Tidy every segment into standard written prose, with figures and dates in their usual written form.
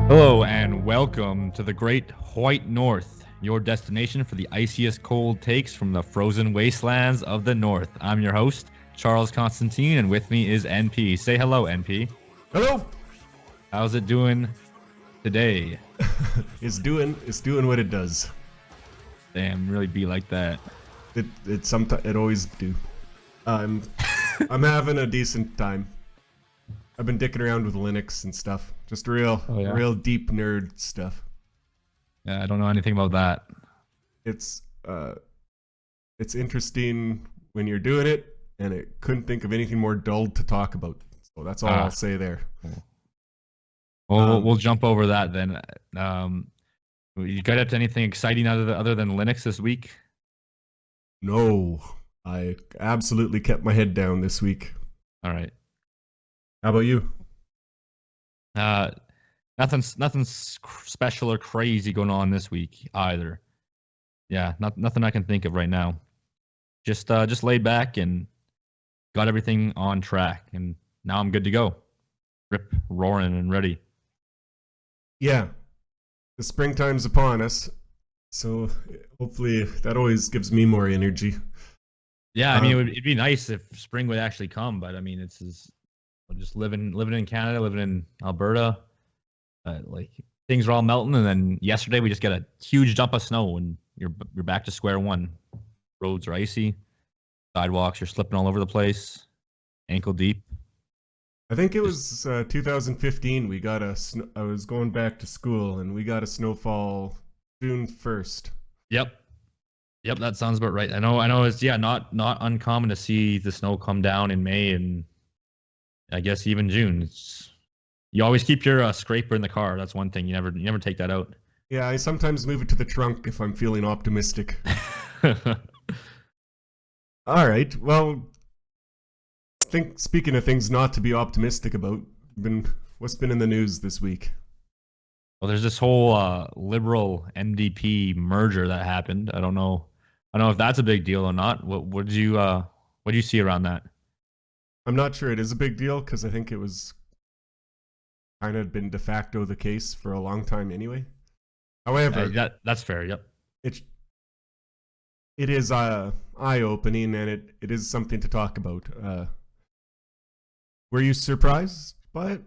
Hello and welcome to the Great White North, your destination for the iciest cold takes from the frozen wastelands of the North. I'm your host, Charles Constantine, and with me is NP. Say hello, NP. Hello. How's it doing today? It's doing what it does. Damn, really be like that. It always do. I'm I'm having a decent time. I've been dicking around with Linux and stuff. Just real deep nerd stuff. Yeah, I don't know anything about that. It's interesting when you're doing it, and it couldn't think of anything more dull to talk about. So that's all I'll say there. Well, we'll jump over that then. You got up to anything exciting other than Linux this week? No, I absolutely kept my head down this week. All right. How about you? Nothing special or crazy going on this week either. Yeah, nothing I can think of right now. Just laid back and got everything on track, and now I'm good to go. Rip roaring and ready. Yeah, the springtime's upon us, so hopefully that always gives me more energy. Yeah, I mean it'd be nice if spring would actually come, but I mean it's just living in Canada, living in Alberta. Like things are all melting, and then yesterday we just got a huge dump of snow, and you're back to square one. Roads are icy, sidewalks are slipping all over the place, ankle deep. I think it was 2015. I was going back to school, and we got a snowfall June 1st. Yep, that sounds about right. I know. It's not uncommon to see the snow come down in May and I guess even June. You always keep your scraper in the car. That's one thing. You never take that out. Yeah, I sometimes move it to the trunk if I'm feeling optimistic. All right. Well, speaking of things not to be optimistic about, what's been in the news this week? Well, there's this whole Liberal NDP merger that happened. I don't know if that's a big deal or not. What did you see around that? I'm not sure it is a big deal because I think it was kind of been de facto the case for a long time anyway. However, that's fair. Yep. It is eye-opening, and it is something to talk about. Were you surprised by it?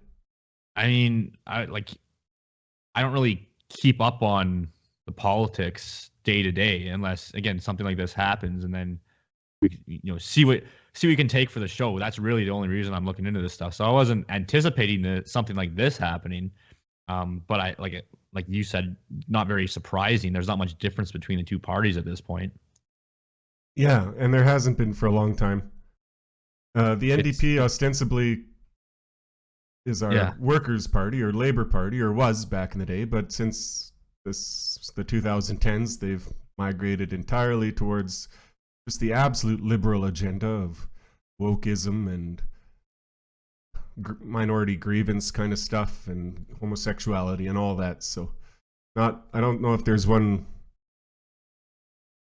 I mean, I don't really keep up on the politics day to day unless again something like this happens, and then we see what we can take for the show. That's really the only reason I'm looking into this stuff. So I wasn't anticipating something like this happening. But I like you said, not very surprising. There's not much difference between the two parties at this point. Yeah, and there hasn't been for a long time. The NDP ostensibly is our workers' party or labor party, or was back in the day, but since the 2010s, they've migrated entirely towards just the absolute liberal agenda of wokeism and minority grievance kind of stuff and homosexuality and all that. So I don't know if there's the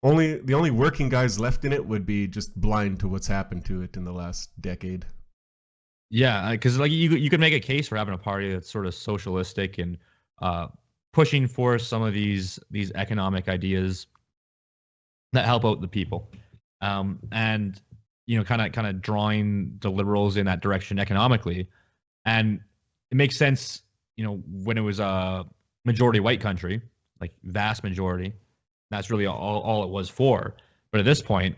only working guys left in it would be just blind to what's happened to it in the last decade. Yeah, because like you could make a case for having a party that's sort of socialistic and pushing for some of these economic ideas that help out the people, and kind of drawing the liberals in that direction economically, and it makes sense. When it was a majority white country, like vast majority, that's really all it was for. But at this point,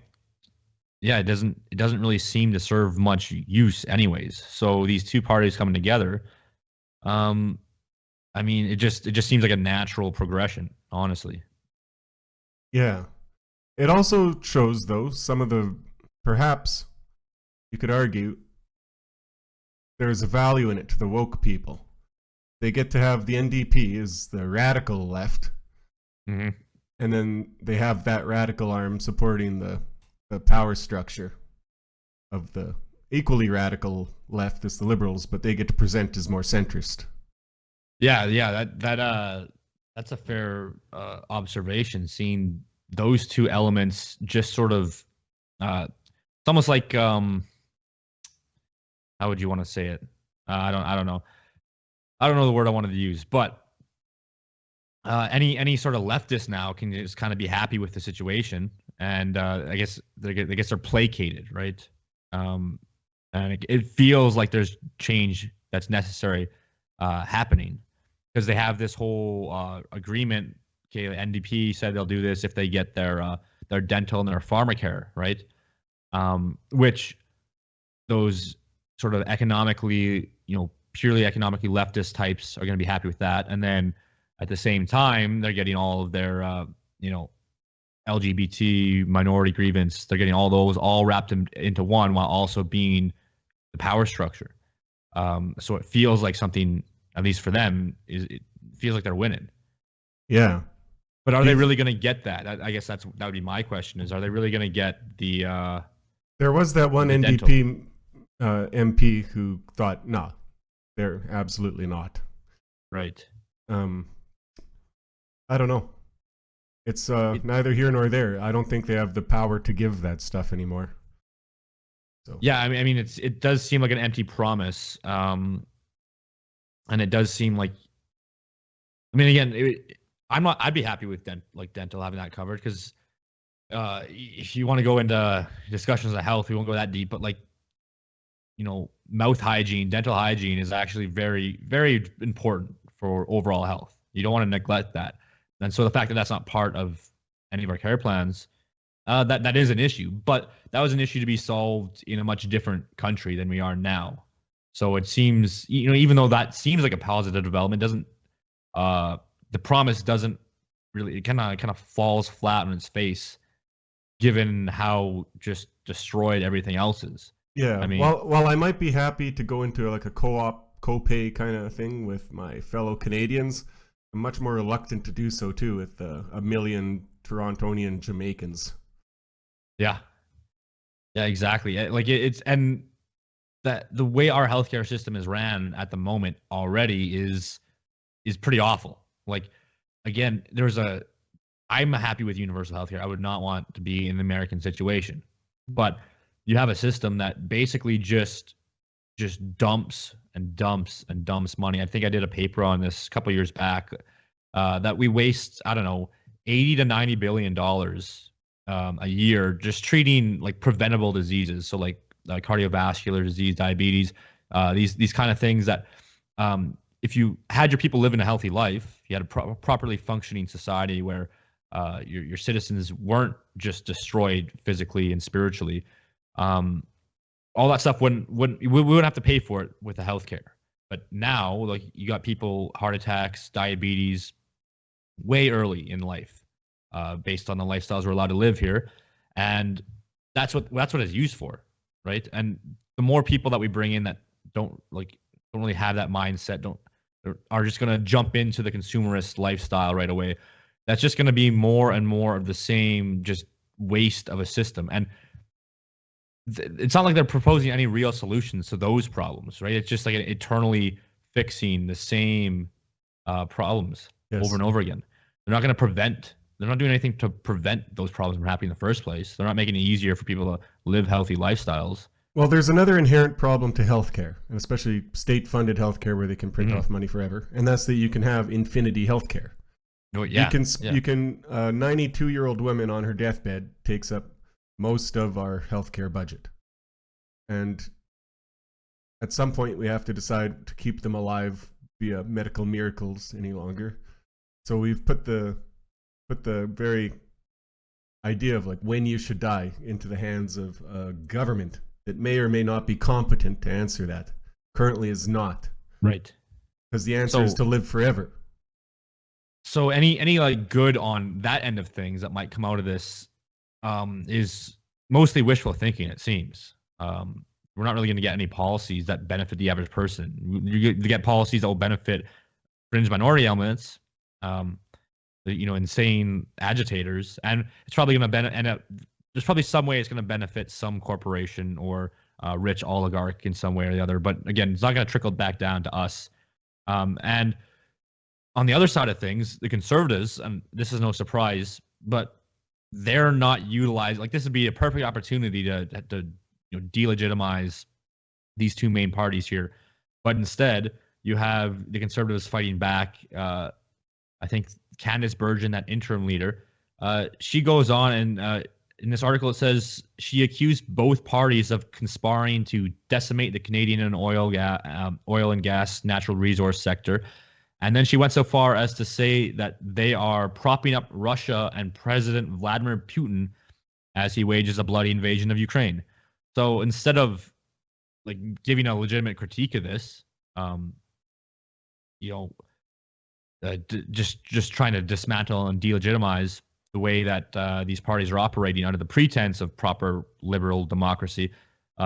yeah, it doesn't really seem to serve much use anyways. So these two parties coming together, I mean, it just seems like a natural progression, honestly. Yeah. It also shows, though, some of the, perhaps you could argue, there's a value in it to the woke people. They get to have the NDP as the radical left, mm-hmm. and then they have that radical arm supporting the power structure of the equally radical left as the liberals, but they get to present as more centrist. Yeah, that's a fair observation. Seeing those two elements just sort of, it's almost like how would you want to say it? I don't know. I don't know the word I wanted to use, but any sort of leftist now can just kind of be happy with the situation, and I guess they're placated, right? And it feels like there's change that's necessary happening because they have this whole agreement. Okay, the NDP said they'll do this if they get their dental and their pharmacare, right? Which those sort of economically, purely economically leftist types are going to be happy with that, and then at the same time they're getting all of their LGBT minority grievance. They're getting all those all wrapped into one while also being the power structure. So it feels like something, at least for them, it feels like they're winning. Yeah. But are they really going to get that? I guess that would be my question: is are they really going to get the? There was that one NDP MP who thought, no, they're absolutely not. Right. I don't know. It's neither here nor there. I don't think they have the power to give that stuff anymore. So. Yeah, I mean, it does seem like an empty promise, and it does seem like. I mean, again, I'd be happy with dental having that covered because if you want to go into discussions of health, we won't go that deep, but mouth hygiene, dental hygiene is actually very, very important for overall health. You don't want to neglect that. And so the fact that that's not part of any of our care plans, that is an issue. But that was an issue to be solved in a much different country than we are now. So it seems, even though that seems like a positive development, the promise doesn't really, it kind of falls flat on its face, given how just destroyed everything else is. Yeah. I mean, while I might be happy to go into like a co-pay kind of thing with my fellow Canadians, I'm much more reluctant to do so too with a million Torontonian Jamaicans. Yeah, exactly. Like it's and that the way our healthcare system is ran at the moment already is pretty awful. Like, again, I'm happy with universal healthcare. I would not want to be in the American situation, but you have a system that basically just dumps and dumps and dumps money. I think I did a paper on this a couple years back that we waste, I don't know, $80 to $90 billion a year just treating like preventable diseases. So like cardiovascular disease, diabetes, these kind of things that if you had your people living a healthy life, you had a properly functioning society where your citizens weren't just destroyed physically and spiritually. All that stuff we wouldn't have to pay for it with the healthcare. But now, like, you got people, heart attacks, diabetes, way early in life, based on the lifestyles we're allowed to live here, and that's what it's used for, right? And the more people that we bring in that don't really have that mindset, are just going to jump into the consumerist lifestyle right away, that's just going to be more and more of the same, just waste of a system. And it's not like they're proposing any real solutions to those problems, right? It's just like eternally fixing the same problems over and over again. They're not going to prevent. They're not doing anything to prevent those problems from happening in the first place. They're not making it easier for people to live healthy lifestyles. Well, there's another inherent problem to healthcare, and especially state-funded healthcare where they can print off money forever, and that's that you can have infinity healthcare. Oh, yeah. You can 92-year-old woman on her deathbed takes up most of our healthcare budget. And at some point we have to decide to keep them alive via medical miracles any longer. So we've put the very idea of like when you should die into the hands of a government that may or may not be competent to answer that. Currently is not. Right. Because the answer is to live forever. So any like good on that end of things that might come out of this is mostly wishful thinking, it seems. We're not really going to get any policies that benefit the average person. You get policies that will benefit fringe minority elements, insane agitators, and it's probably going to end up. There's probably some way it's going to benefit some corporation or rich oligarch in some way or the other. But again, it's not going to trickle back down to us. And on the other side of things, the conservatives, and this is no surprise, but they're not utilized. Like, this would be a perfect opportunity to delegitimize these two main parties here. But instead, You have the Conservatives fighting back. I think Candice Bergen, that interim leader, she goes on and in this article it says she accused both parties of conspiring to decimate the Canadian and oil and gas natural resource sector. And then she went so far as to say that they are propping up Russia and President Vladimir Putin as he wages a bloody invasion of Ukraine. So instead of like giving a legitimate critique of this, just trying to dismantle and delegitimize the way that these parties are operating under the pretense of proper liberal democracy,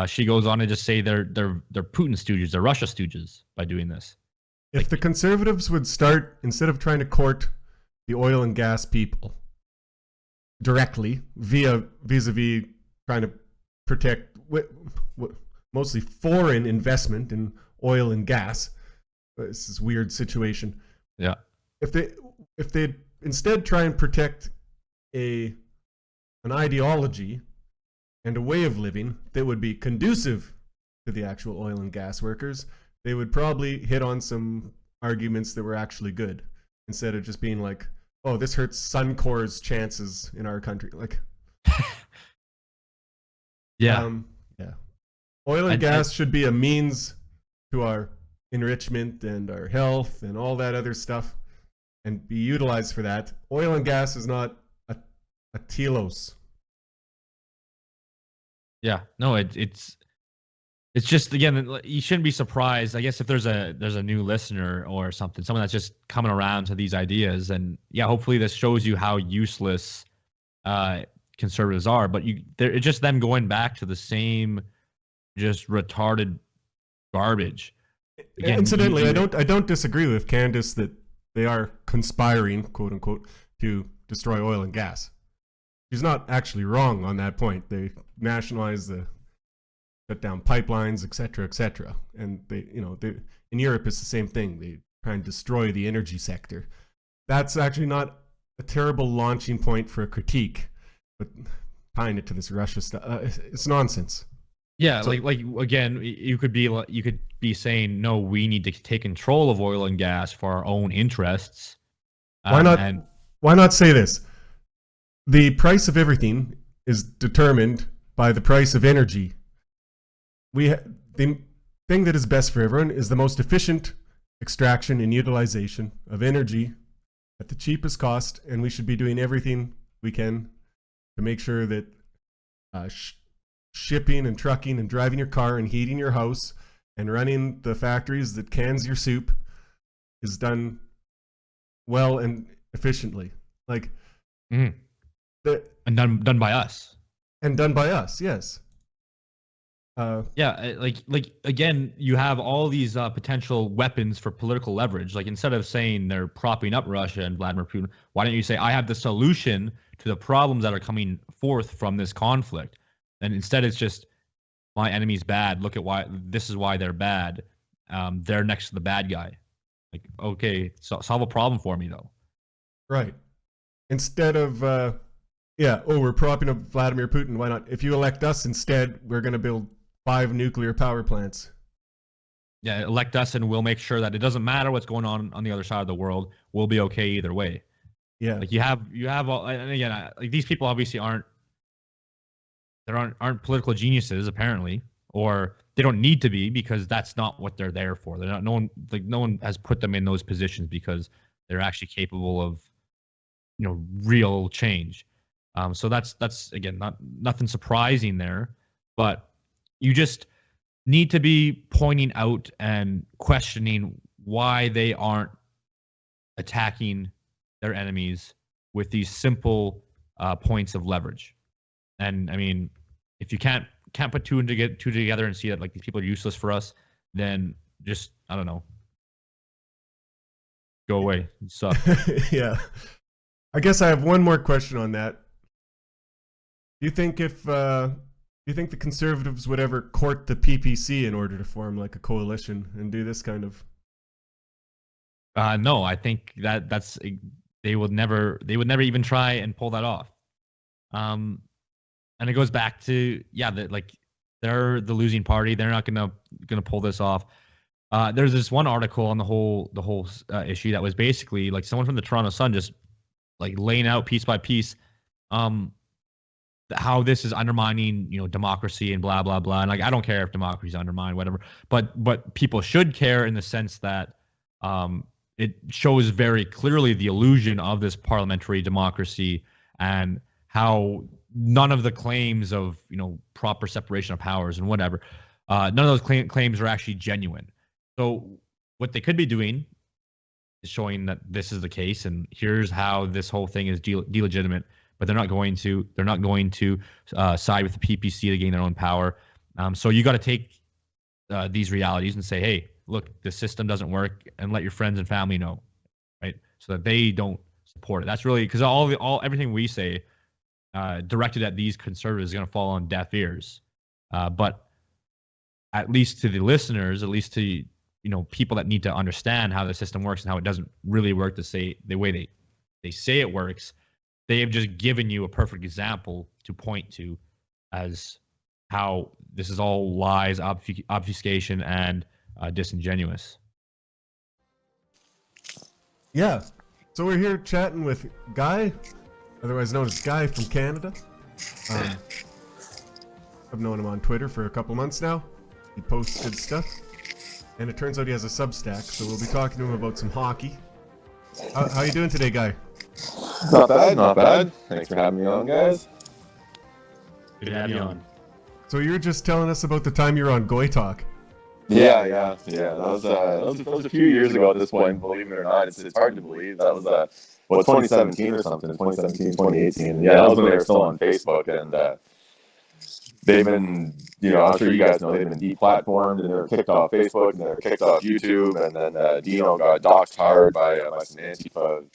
she goes on to just say they're Putin stooges, they're Russia stooges by doing this. If the Conservatives would start, instead of trying to court the oil and gas people directly vis-a-vis trying to protect mostly foreign investment in oil and gas, this is a weird situation. Yeah. If they instead try and protect an ideology and a way of living that would be conducive to the actual oil and gas workers, they would probably hit on some arguments that were actually good, instead of just being like, oh, this hurts Suncor's chances in our country. Like, yeah. Oil and gas should be a means to our enrichment and our health and all that other stuff, and be utilized for that. Oil and gas is not a telos. Yeah, no, it's just, again, you shouldn't be surprised. I guess if there's a new listener or something, someone that's just coming around to these ideas, and yeah, hopefully this shows you how useless conservatives are. But it's just them going back to the same just retarded garbage. Again, incidentally, I don't disagree with Candice that they are conspiring, quote unquote, to destroy oil and gas. She's not actually wrong on that point. They nationalize shut down pipelines, etc., and they in Europe it's the same thing. They try and destroy the energy sector. That's actually not a terrible launching point for a critique, but tying it to this Russia stuff, it's nonsense. Yeah, so, like again, you could be saying, no, we need to take control of oil and gas for our own interests. Why not say this? The price of everything is determined by the price of energy. The thing that is best for everyone is the most efficient extraction and utilization of energy at the cheapest cost, and we should be doing everything we can to make sure that shipping and trucking and driving your car and heating your house and running the factories that cans your soup is done well and efficiently. Like, and done by us. And done by us, yes. Like again, you have all these potential weapons for political leverage. Like, instead of saying they're propping up Russia and Vladimir Putin, why don't you say, I have the solution to the problems that are coming forth from this conflict? And instead it's just, my enemy's bad. Look at why. This is why they're bad. They're next to the bad guy. Like, okay, solve a problem for me though. Right. Instead of we're propping up Vladimir Putin. Why not? If you elect us instead, we're going to build 5 nuclear power plants. Yeah, elect us and we'll make sure that it doesn't matter what's going on the other side of the world. We'll be okay either way. Yeah. Like, you have all, and again, like, these people obviously aren't political geniuses, apparently, or they don't need to be, because that's not what they're there for. They're not, no one has put them in those positions because they're actually capable of, real change. So that's again, nothing surprising there, but you just need to be pointing out and questioning why they aren't attacking their enemies with these simple points of leverage. And I mean, if you can't put two together and see that, like, these people are useless for us, then just, I don't know, go away. It sucks. Yeah. I guess I have one more question on that. Do you think the Conservatives would ever court the PPC in order to form like a coalition and do this kind of? No, I think they would never even try and pull that off. And it goes back to, that, like, they're the losing party. They're not gonna pull this off. There's this one article on the whole issue that was basically like someone from the Toronto Sun just like laying out piece by piece how this is undermining, democracy and blah blah blah. And like I don't care if democracy is undermined, whatever. But people should care in the sense that it shows very clearly the illusion of this parliamentary democracy and how none of the claims of proper separation of powers and whatever, none of those claims are actually genuine. So what they could be doing is showing that this is the case, and here's how this whole thing is delegitimate. But they're not going to. They're not going to side with the PPC to gain their own power. So you got to take these realities and say, hey, look, the system doesn't work, and let your friends and family know, right? So that they don't support it. That's really because everything we say directed at these conservatives is going to fall on deaf ears. But at least to the listeners, at least to people that need to understand how the system works and how it doesn't really work the way they say it works. They have just given you a perfect example to point to as how this is all lies, obfuscation, and disingenuous. Yeah. So we're here chatting with Guy, otherwise known as Guy from Canada. I've known him on Twitter for a couple months now. He posts good stuff. And it turns out he has a Substack, so we'll be talking to him about some hockey. How you doing today, Guy? Not bad, not bad. Thanks for having me on, guys. Good to have you on. So you were just telling us about the time you were on Goy Talk. Yeah. That was a few years ago at this point, believe it or not. It's hard to believe. That was 2017 or something, 2017, 2018. Yeah, that was when they were still on Facebook, and they've been, I'm sure you guys know, they've been deplatformed, and they were kicked off Facebook, and they were kicked off YouTube, and then Dino got doxed hard by some Antifa,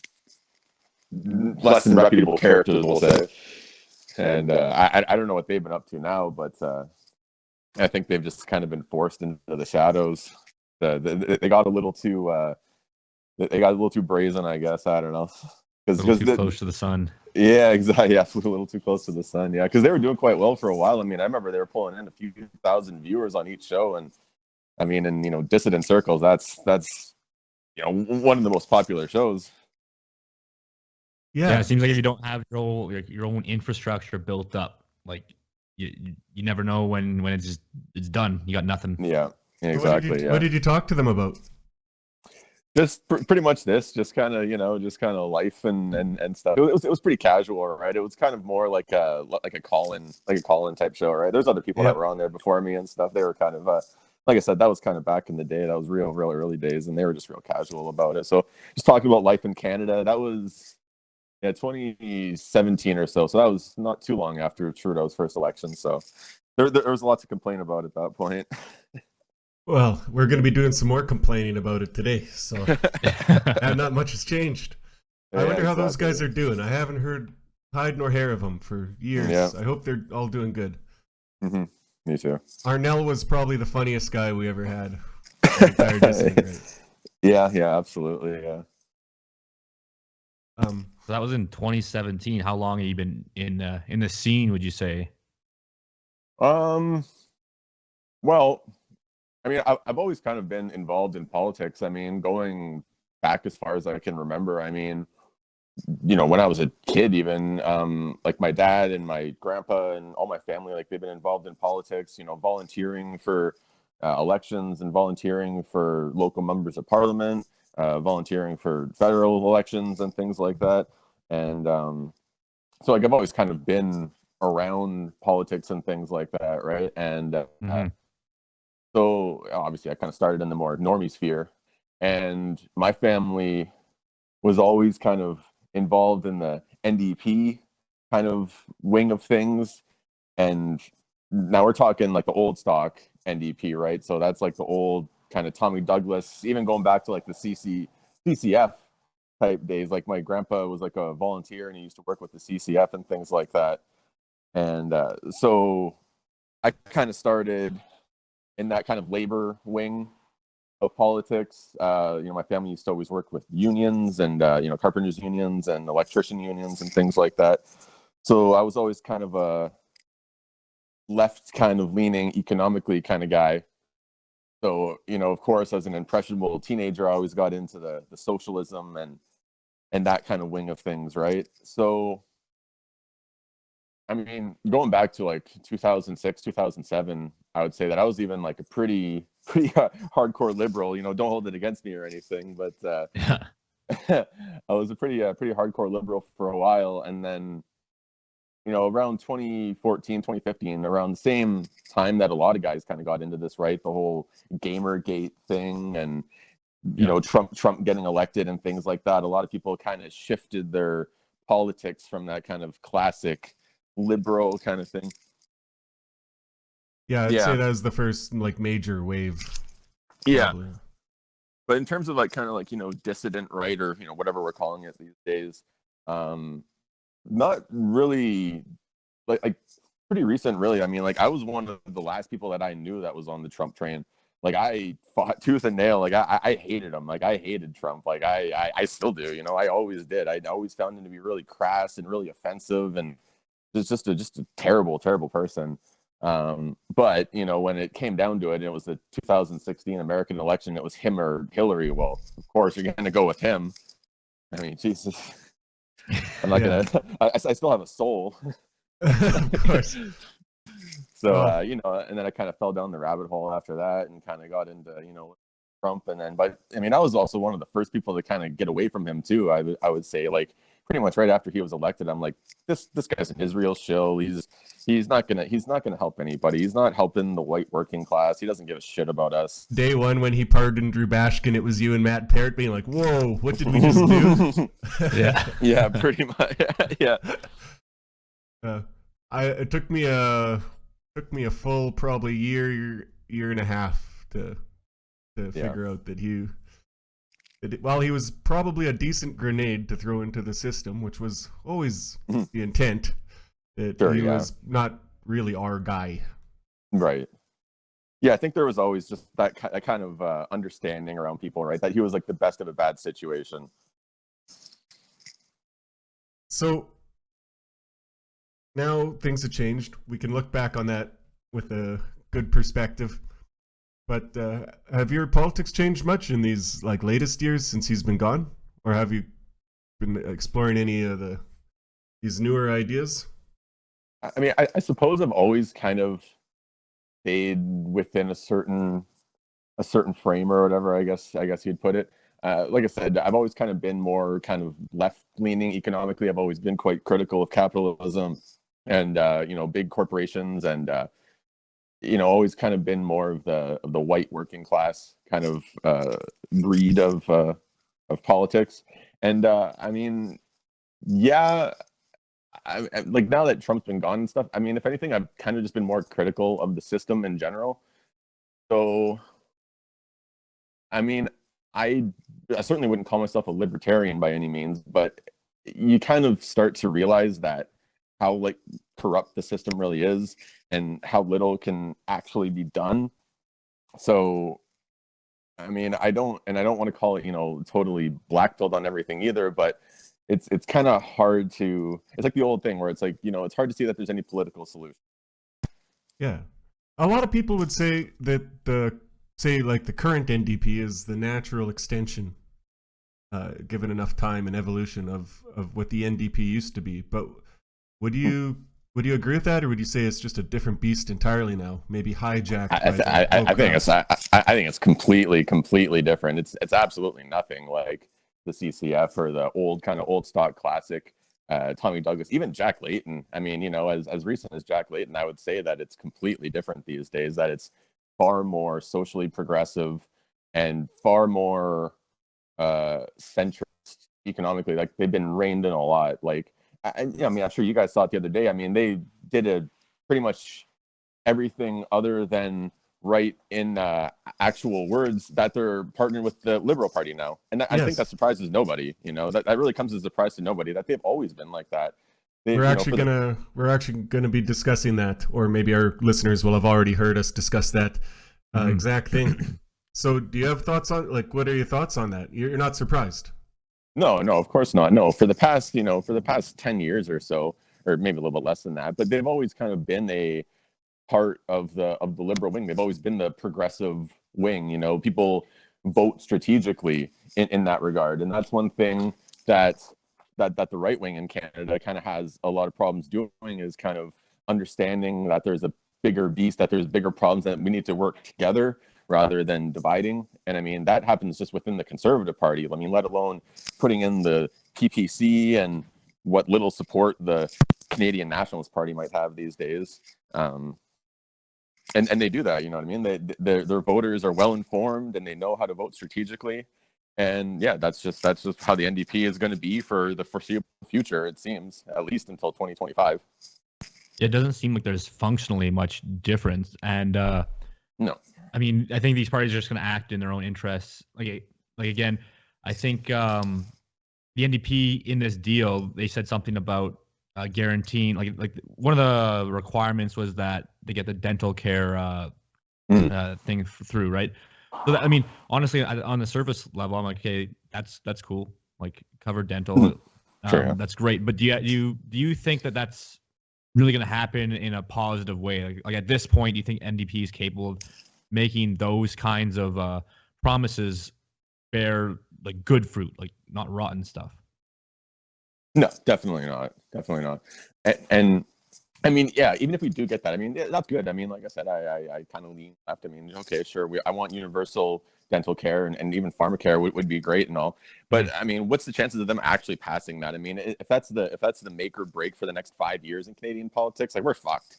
less than reputable characters, we'll say. And I don't know what they've been up to now, but I think they've just kind of been forced into the shadows. They got a little too brazen, I guess. I don't know. A little too close to the sun. Yeah, exactly. Yeah, flew a little too close to the sun. Yeah, because they were doing quite well for a while. I mean, I remember they were pulling in a few thousand viewers on each show, and I mean, in dissident circles, that's one of the most popular shows. Yeah, it seems like if you don't have your own infrastructure built up, like you never know when it's done. You got nothing. Yeah, exactly. What did you talk to them about? Just pretty much this, just kind of life and stuff. It was pretty casual, right? It was kind of more like a call-in type show, right? There's other people that were on there before me and stuff. They were kind of like I said, that was kind of back in the day. That was real early days, and they were just real casual about it. So just talking about life in Canada. That was 2017 or so. So that was not too long after Trudeau's first election. So there was a lot to complain about at that point. Well, we're going to be doing some more complaining about it today, so and not much has changed. I wonder how those guys are doing. I haven't heard hide nor hair of them for years. Yeah. I hope they're all doing good. Mm-hmm. Me too. Arnell was probably the funniest guy we ever had. Right? Yeah, absolutely, yeah. So that was in 2017. How long have you been in the scene, would you say? Well, I mean, I've always kind of been involved in politics. I mean, going back as far as I can remember. I mean, when I was a kid, even like my dad and my grandpa and all my family, like they've been involved in politics. Volunteering for elections and volunteering for local members of parliament, volunteering for federal elections and things like that. And so, like, I've always kind of been around politics and things like that, right? And so obviously I kind of started in the more normie sphere, and my family was always kind of involved in the NDP kind of wing of things. And now we're talking like the old stock NDP, right? So that's like the old kind of Tommy Douglas, even going back to like the CCF type days. Like my grandpa was like a volunteer and he used to work with the CCF and things like that. And so I kind of started in that kind of labor wing of politics. My family used to always work with unions and, carpenters unions and electrician unions and things like that. So I was always kind of a left kind of leaning economically kind of guy. So, of course, as an impressionable teenager, I always got into the socialism and that kind of wing of things, right? So, I mean, going back to like 2006, 2007, I would say that I was even like a pretty hardcore liberal. Don't hold it against me or anything, but I was a pretty hardcore liberal for a while, and then around 2014, 2015, around the same time that a lot of guys kind of got into this, right? The whole Gamergate thing, and Trump getting elected and things like that. A lot of people kind of shifted their politics from that kind of classic liberal kind of thing. Yeah, I'd say that was the first like major wave. Probably. Yeah. But in terms of like kind of like, dissident right, or, whatever we're calling it these days, not really like pretty recent, really. I mean, like I was one of the last people that I knew that was on the Trump train. Like I fought tooth and nail. Like I hated him. Like I hated Trump. Like I still do, I always did. I always found him to be really crass and really offensive, and just a terrible, terrible person. But when it came down to it, and it was the 2016 American election, it was him or Hillary. Well, of course, you're going to go with him. I mean, Jesus. I'm not gonna. I still have a soul. Of course. So and then I kind of fell down the rabbit hole after that, and kind of got into Trump, and then, but I mean, I was also one of the first people to kind of get away from him too. I would say, like, pretty much right after he was elected, I'm like, this guy's an Israel shill. He's not gonna help anybody. He's not helping the white working class. He doesn't give a shit about us. Day one, when he pardoned Drew Bashkin, it was you and Matt Parrott being like, "Whoa, what did we just do?" Yeah, pretty much. Yeah. It took me a full probably year and a half to figure out that while he was probably a decent grenade to throw into the system, which was always the intent, that he was not really our guy. Right. Yeah, I think there was always just that kind of understanding around people, right? That he was like the best of a bad situation. So now things have changed. We can look back on that with a good perspective. But have your politics changed much in these like latest years since he's been gone, or have you been exploring any of these newer ideas? I mean, I suppose I've always kind of stayed within a certain frame or whatever. I guess you'd put it. Like I said, I've always kind of been more kind of left-leaning economically. I've always been quite critical of capitalism and big corporations, and always kind of been more of the white working class kind of breed of politics. And I mean, yeah, I like, now that Trump's been gone and stuff, I mean, if anything, I've kind of just been more critical of the system in general. So, I mean, I certainly wouldn't call myself a libertarian by any means, but you kind of start to realize that how like corrupt the system really is, and how little can actually be done. So, I mean, I don't want to call it, totally black pilled on everything either, but it's kind of hard to, it's like the old thing where it's like, it's hard to see that there's any political solution. Yeah. A lot of people would say that the current NDP is the natural extension, given enough time and evolution of what the NDP used to be. But would you agree with that, or would you say it's just a different beast entirely now? Maybe hijacked. I think it's completely different. It's absolutely nothing like the CCF or the old stock classic Tommy Douglas, even Jack Layton. I mean, as recent as Jack Layton, I would say that it's completely different these days. That it's far more socially progressive and far more centrist economically. Like, they've been reined in a lot. Like, I mean, I'm sure you guys saw it the other day. I mean, they did pretty much everything other than write in actual words that they're partnered with the Liberal Party now. And I think that surprises nobody. That really comes as a surprise to nobody, that they've always been like that. We're actually gonna be discussing that, or maybe our listeners will have already heard us discuss that exact thing. So do you have thoughts on, like, what are your thoughts on that? You're not surprised? No, of course not. No, for the past 10 years or so, or maybe a little bit less than that, but they've always kind of been a part of the liberal wing. They've always been the progressive wing. You know, people vote strategically in that regard, and that's one thing that the right wing in Canada kind of has a lot of problems doing, is kind of understanding that there's a bigger beast, that there's bigger problems, that we need to work together rather than dividing. And I mean, that happens just within the Conservative Party. I mean, let alone putting in the PPC and what little support the Canadian Nationalist Party might have these days. And they do that, you know what I mean? Their voters are well informed and they know how to vote strategically. And yeah, that's just how the NDP is going to be for the foreseeable future, it seems, at least until 2025. It doesn't seem like there's functionally much difference. And no, I mean, I think these parties are just going to act in their own interests. Like again, I think the NDP in this deal, they said something about guaranteeing, like one of the requirements was that they get the dental care thing through, right? So that, I mean, honestly, on the surface level, I'm like, okay, that's cool. Like covered dental, sure, yeah. That's great. But do you think that that's really going to happen in a positive way? Like at this point, do you think NDP is capable of making those kinds of promises bear like good fruit, like not rotten stuff? No, definitely not. Definitely not. And I mean, yeah, even if we do get that, I mean, that's good. I mean, like I said, I kind of lean left. I mean, okay, sure, I want universal dental care and even pharmacare would be great and all. But I mean, what's the chances of them actually passing that? I mean, if that's the make or break for the next 5 years in Canadian politics, like we're fucked.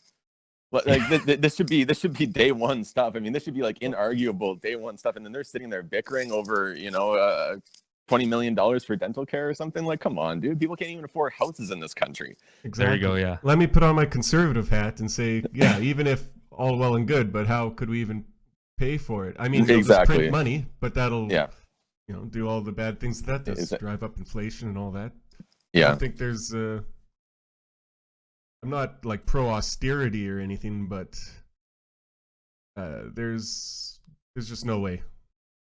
Like this should be day one stuff. I mean, this should be like inarguable day one stuff. And then they're sitting there bickering over, you know, $20 million for dental care or something. Like, come on, dude. People can't even afford houses in this country. Exactly. There you go, yeah. Let me put on my conservative hat and say, yeah, even if all well and good, but how could we even pay for it? I mean, they'll just print money, but that'll, you know, do all the bad things that does, drive up inflation and all that. Yeah. I don't think there's I'm not like pro austerity or anything, but there's just no way.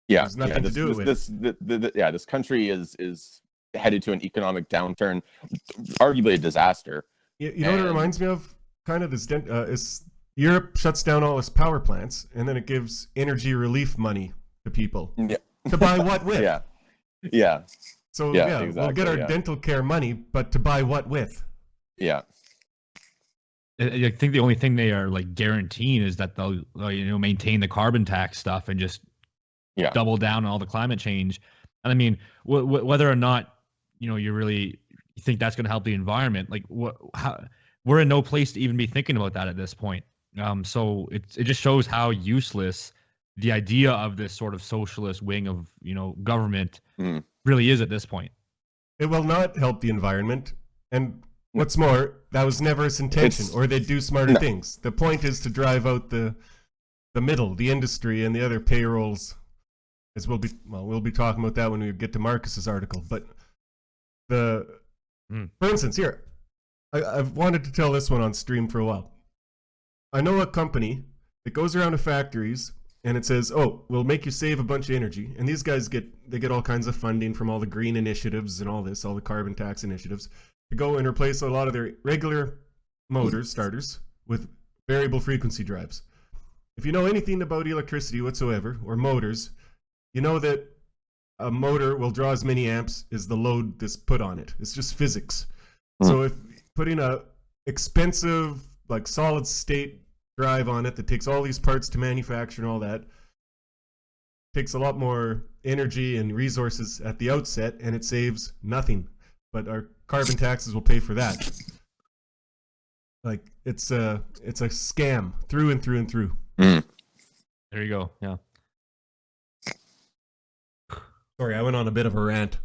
Yeah, there's nothing to do with this country is headed to an economic downturn, arguably a disaster. You know what it reminds me of? Kind of this is Europe shuts down all its power plants, and then it gives energy relief money to people. Yeah. To buy what with? Yeah. So exactly, we'll get our dental care money, but to buy what with? Yeah. I think the only thing they are like guaranteeing is that they'll maintain the carbon tax stuff and just double down on all the climate change. And I mean, whether or not you think that's going to help the environment, like we're in no place to even be thinking about that at this point. So it just shows how useless the idea of this sort of socialist wing of government really is at this point. It will not help the environment, and what's more, that was never its intention. Or they'd do smarter things. The point is to drive out the middle, the industry, and the other payrolls. As we'll be talking about that when we get to Marcus's article. But for instance, here, I've wanted to tell this one on stream for a while. I know a company that goes around to factories and it says, "Oh, we'll make you save a bunch of energy." And these guys get all kinds of funding from all the green initiatives and all the carbon tax initiatives to go and replace a lot of their regular starters with variable frequency drives. If you know anything about electricity whatsoever or motors, you know that a motor will draw as many amps as the load that's put on it. It's just physics. So if putting a expensive like solid state drive on it that takes all these parts to manufacture and all that, takes a lot more energy and resources at the outset, and it saves nothing. But our carbon taxes will pay for that. Like it's a scam through and through and through. There you go. Yeah. Sorry, I went on a bit of a rant.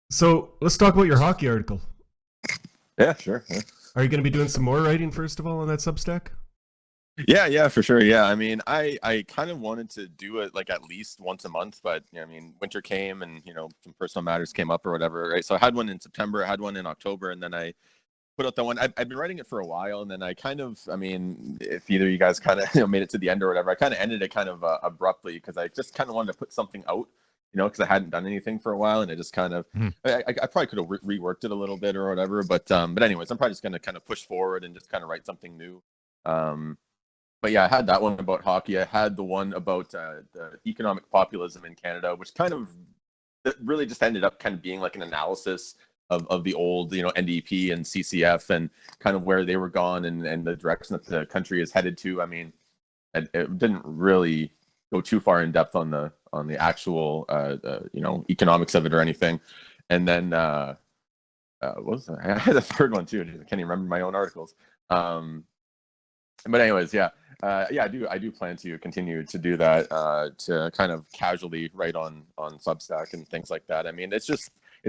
So let's talk about your hockey article. Yeah, sure. Yeah. Are you going to be doing some more writing first of all on that Substack? Yeah, for sure. Yeah, I mean, I kind of wanted to do it like at least once a month, but I mean, winter came and some personal matters came up or whatever, right? So I had one in September, I had one in October, and then I put out that one. I've been writing it for a while, and then I kind of, I mean, if either you guys kind of made it to the end or whatever, I kind of ended it kind of abruptly because I just kind of wanted to put something out, because I hadn't done anything for a while, and it just kind of, I probably could have reworked it a little bit or whatever, but anyways, I'm probably just going to kind of push forward and just kind of write something new. but yeah, I had that one about hockey. I had the one about the economic populism in Canada, which kind of really just ended up kind of being like an analysis of the old, NDP and CCF and kind of where they were gone and the direction that the country is headed to. I mean, it didn't really go too far in depth on the actual economics of it or anything. And then what was that? I had a third one too. I can't even remember my own articles. But anyways, I do plan to continue to do that, to kind of casually write on Substack and things like that. I mean, it's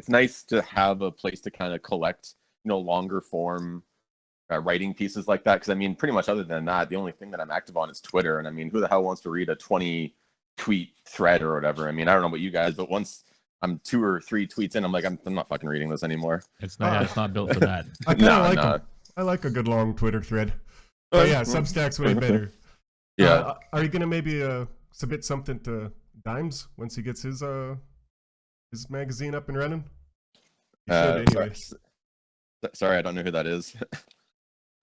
nice to have a place to kind of collect, longer form writing pieces like that. Because I mean, pretty much other than that, the only thing that I'm active on is Twitter. And I mean, who the hell wants to read a 20 tweet thread or whatever? I mean, I don't know about you guys, but once I'm 2 or 3 tweets in, I'm like, I'm not fucking reading this anymore. It's not built for that. I kind of like them. I like a good long Twitter thread. Oh yeah, Substack's way better. Yeah. Are you gonna maybe submit something to Dimes once he gets his magazine up and running? Anyway. Sorry, I don't know who that is.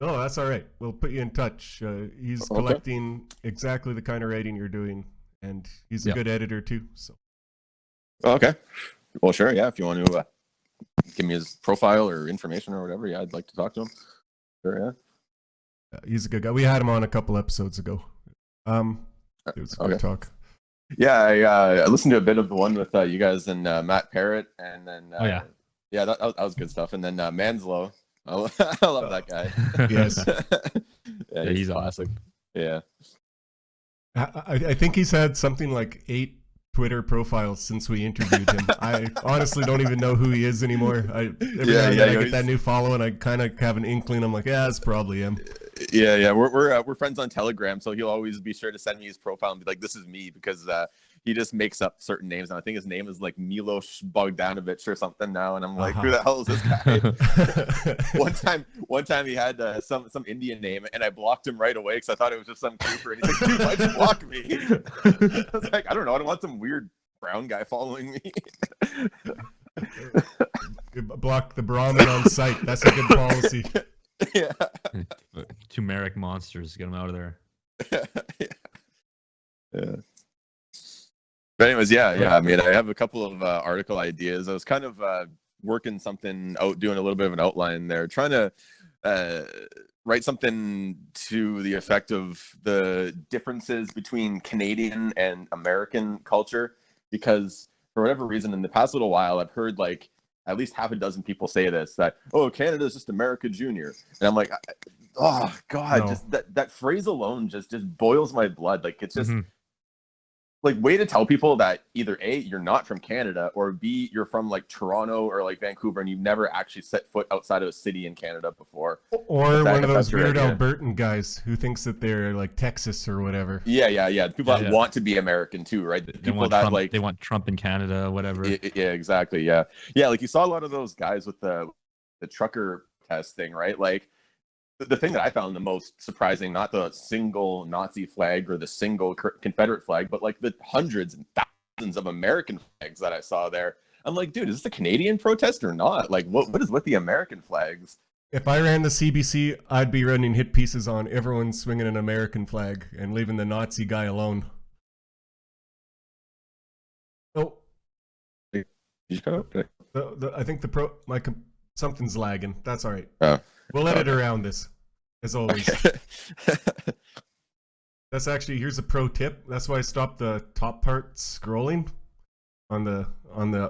Oh, that's all right. We'll put you in touch. He's collecting exactly the kind of writing you're doing, and he's a good editor too. So. Okay. Well, sure. Yeah, if you want to give me his profile or information or whatever, yeah, I'd like to talk to him. Sure. Yeah. He's a good guy. We had him on a couple episodes ago. It was a good talk. Yeah, I listened to a bit of the one with you guys and Matt Parrott, and then that was good stuff. And then Manslow, I love that guy. Yes, he's awesome. Yeah, I think he's had something like 8 Twitter profiles since we interviewed him. I honestly don't even know who he is anymore. Every now and then I get that new follow, and I kind of have an inkling. I'm like, it's probably him. Yeah. We're friends on Telegram, so he'll always be sure to send me his profile and be like, "This is me," because he just makes up certain names, and I think his name is like Milos Bogdanovich or something now, and I'm like, who the hell is this guy? one time he had some Indian name, and I blocked him right away because I thought it was just some creeper, and he's like, "Dude, why'd you block me?" I was like, "I don't know, I don't want some weird brown guy following me." Block the Brahmin on site. That's a good policy. Yeah. Turmeric monsters, get them out of there. Yeah. But anyways, I mean, I have a couple of article ideas. I was kind of working something out, doing a little bit of an outline there, trying to write something to the effect of the differences between Canadian and American culture, because for whatever reason, in the past little while, I've heard like at least half a dozen people say this, that, "Oh, Canada's just America Junior." And I'm like, oh God, no. Just that phrase alone just boils my blood. Like, it's just like, way to tell people that either A, you're not from Canada, or B, you're from like Toronto or like Vancouver and you've never actually set foot outside of a city in Canada before. Or one of those weird Albertan guys who thinks that they're like Texas or whatever. Yeah. People that want to be American too, right? People that Trump, they want Trump in Canada, whatever. Yeah, exactly. Yeah. Like you saw a lot of those guys with the trucker test thing, right? Like, the thing that I found the most surprising, not the single Nazi flag or the single Confederate flag, but like the hundreds and thousands of American flags that I saw there. I'm like, dude, is this a Canadian protest or not? Like, what is with the American flags? If I ran the CBC, I'd be running hit pieces on everyone swinging an American flag and leaving the Nazi guy alone. Oh. Did you cut out? I think something's lagging. That's all right. Oh. We'll edit around this, as always. Okay. That's actually, here's a pro tip. That's why I stopped the top part scrolling on the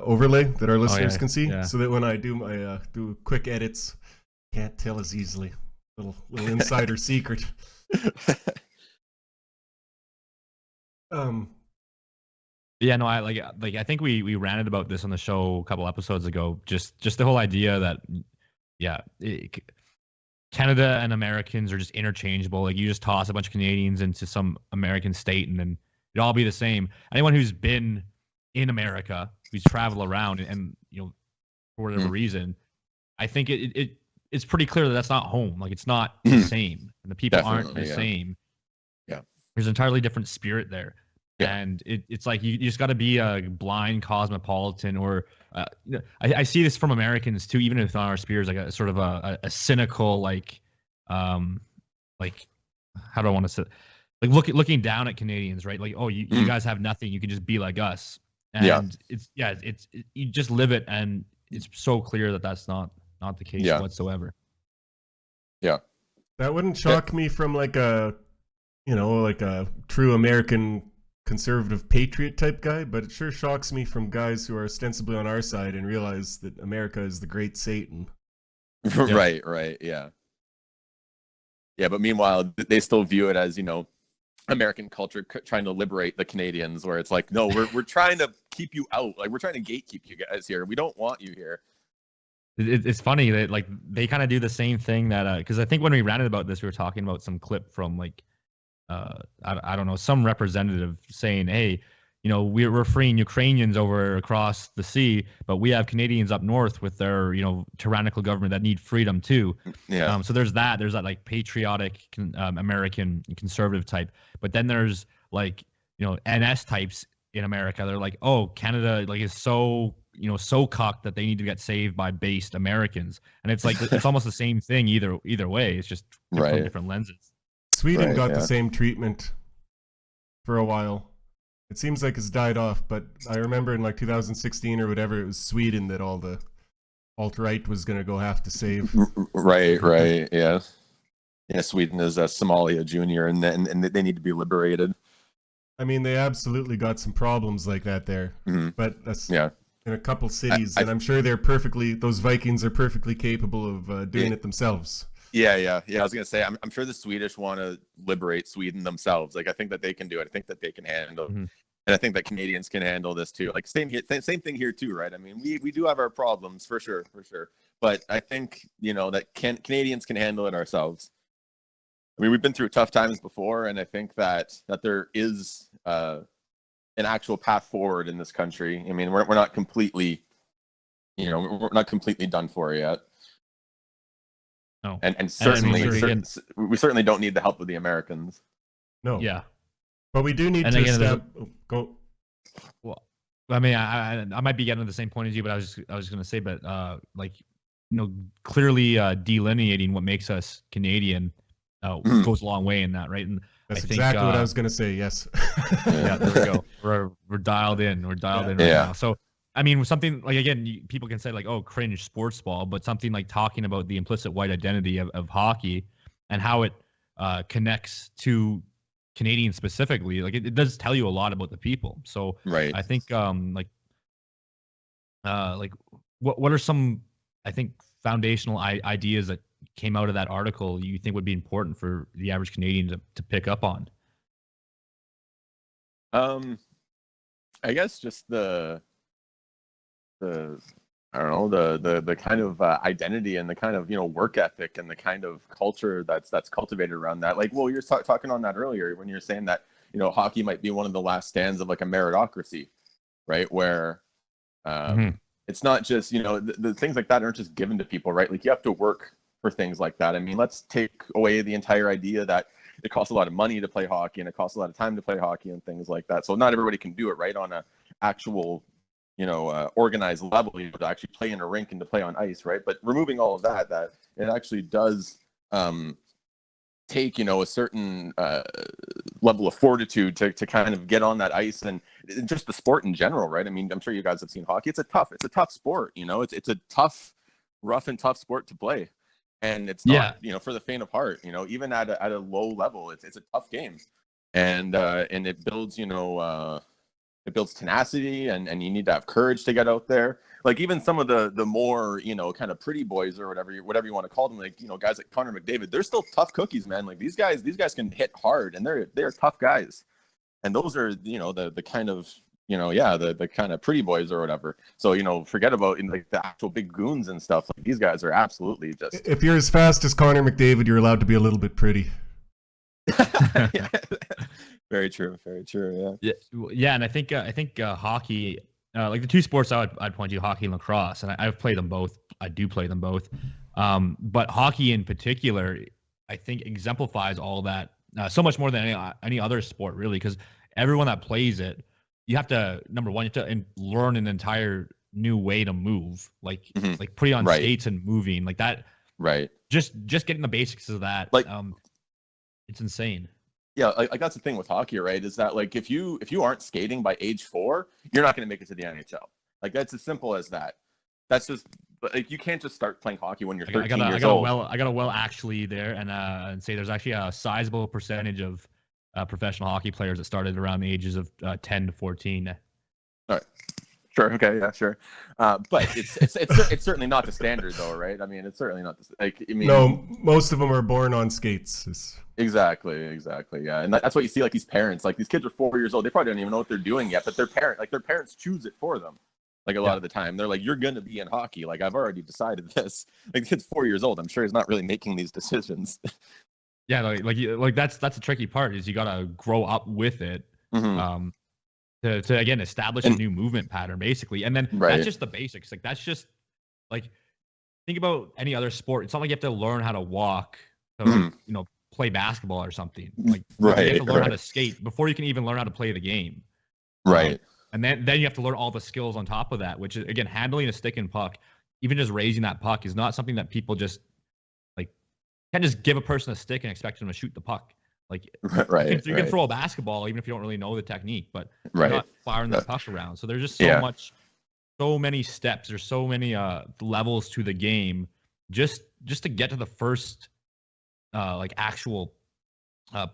overlay that our listeners can see, so that when I do my do quick edits, can't tell as easily. Little insider secret. Yeah, no, I think we ranted about this on the show a couple episodes ago. Just the whole idea that Canada and Americans are just interchangeable. Like, you just toss a bunch of Canadians into some American state and then it'd all be the same. Anyone who's been in America, who's traveled around and for whatever reason, I think it's pretty clear that that's not home. Like, it's not the same, and the people aren't the same. Yeah, there's an entirely different spirit there. Yeah. And it's like you just got to be a blind cosmopolitan, or I see this from Americans too, even if on our spheres, like a sort of a cynical, like how do I want to say, like looking down at Canadians, right? Like, oh, you guys have nothing. You can just be like us. And it's you just live it, and it's so clear that that's not the case whatsoever. Yeah. That wouldn't shock me from like a true American conservative patriot type guy, but it sure shocks me from guys who are ostensibly on our side and realize that America is the great Satan. Right, yeah. Yeah, but meanwhile, they still view it as, American culture trying to liberate the Canadians, where it's like, no, we're trying to keep you out. Like, we're trying to gatekeep you guys here. We don't want you here. It's funny that like they kind of do the same thing that because I think when we ranted about this, we were talking about some clip from like I don't know, some representative saying, hey, we're freeing Ukrainians over across the sea, but we have Canadians up north with their tyrannical government that need freedom too. Yeah. So there's that like patriotic American conservative type, but then there's like NS types in America. They're like, oh, Canada like is so so cocked that they need to get saved by based Americans, and it's like it's almost the same thing either way. It's just from different lenses. Sweden got the same treatment for a while. It seems like it's died off, but I remember in like 2016 or whatever, it was Sweden that all the alt-right was going to have to save. Right, yeah. Yeah, Sweden is a Somalia junior, and they need to be liberated. I mean, they absolutely got some problems like that there, but that's in a couple cities, and I'm sure those Vikings are perfectly capable of doing it themselves. Yeah. I was gonna say, I'm sure the Swedish want to liberate Sweden themselves. Like, I think that they can do it. I think that they can handle, and I think that Canadians can handle this too. Like, same thing here too, right? I mean, we do have our problems for sure. But I think that Canadians can handle it ourselves. I mean, we've been through tough times before, and I think that there is an actual path forward in this country. I mean, we're not completely, we're not completely done for yet. No. And certainly, we certainly don't need the help of the Americans. No. Yeah. But we do need to go. Well, I mean, I might be getting to the same point as you, but I was going to say, but clearly delineating what makes us Canadian goes a long way in that, right? And that's exactly what I was going to say. Yes. Yeah, there we go. We're dialed in. We're dialed in right now. So. I mean, something like, again, people can say like, oh, cringe sports ball, but something like talking about the implicit white identity of hockey and how it connects to Canadians specifically, like it does tell you a lot about the people. So I think what are some, I think, foundational ideas that came out of that article you think would be important for the average Canadian to pick up on? I guess just the kind of identity and the kind of work ethic and the kind of culture that's cultivated around that. Like, well, you're talking on that earlier when you're saying that hockey might be one of the last stands of like a meritocracy, right? Where it's not just the things like that aren't just given to people, right? Like, you have to work for things like that. I mean, let's take away the entire idea that it costs a lot of money to play hockey and it costs a lot of time to play hockey and things like that. So not everybody can do it right on a actual organized level, to actually play in a rink and to play on ice, right? But removing all of that it actually does take a certain level of fortitude to kind of get on that ice, and just the sport in general, right? I mean, I'm sure you guys have seen hockey. It's a tough sport. It's a tough, rough and tough sport to play, and it's not for the faint of heart. Even at a low level, it's a tough game, and it builds it builds tenacity, and you need to have courage to get out there. Like, even some of the more, kind of pretty boys or whatever you want to call them, like, guys like Connor McDavid, they're still tough cookies, man. Like, these guys can hit hard, and they're tough guys. And those are, the kind of, the kind of pretty boys or whatever. So, forget about like the actual big goons and stuff. Like, these guys are absolutely just. If you're as fast as Connor McDavid, you're allowed to be a little bit pretty. Very true. Yeah, and I think hockey, like the two sports I'd point to, hockey and lacrosse, and I've played them both. I do play them both, but hockey in particular, I think exemplifies all that so much more than any other sport, really, because everyone that plays it, you have to, number one, you have to learn an entire new way to move, like putting on skates and moving like that. Right. Just getting the basics of that. Like, it's insane. Yeah, like that's the thing with hockey, right? Is that like if you aren't skating by age 4, you're not going to make it to the NHL. Like that's as simple as that. That's just like you can't just start playing hockey when you're 13 years old. I got a well actually there, and say there's actually a sizable percentage of professional hockey players that started around the ages of 10 to 14. All right. Sure. Okay. Yeah. Sure. But it's certainly not the standard, though, right? I mean, it's certainly not like. I mean, no, most of them are born on skates. Exactly. Yeah, and that's what you see. Like these parents, like these kids are 4 years old. They probably don't even know what they're doing yet, but their parents choose it for them. Like a lot of the time, they're like, "You're gonna be in hockey." Like I've already decided this. Like the kid's 4 years old. I'm sure he's not really making these decisions. Yeah, like that's the tricky part is you gotta grow up with it. Mm-hmm. To again establish a new movement pattern basically, and then that's just the basics. Like that's just like think about any other sport. It's not like you have to learn how to walk to like, play basketball or something. Like you have to learn how to skate before you can even learn how to play the game. Right. And then you have to learn all the skills on top of that, which is again handling a stick and puck, even just raising that puck is not something that people just like can't just give a person a stick and expect them to shoot the puck. Like you can throw a basketball even if you don't really know the technique, but you're not firing that puck around. So there's just so many steps. There's so many levels to the game just to get to the first like actual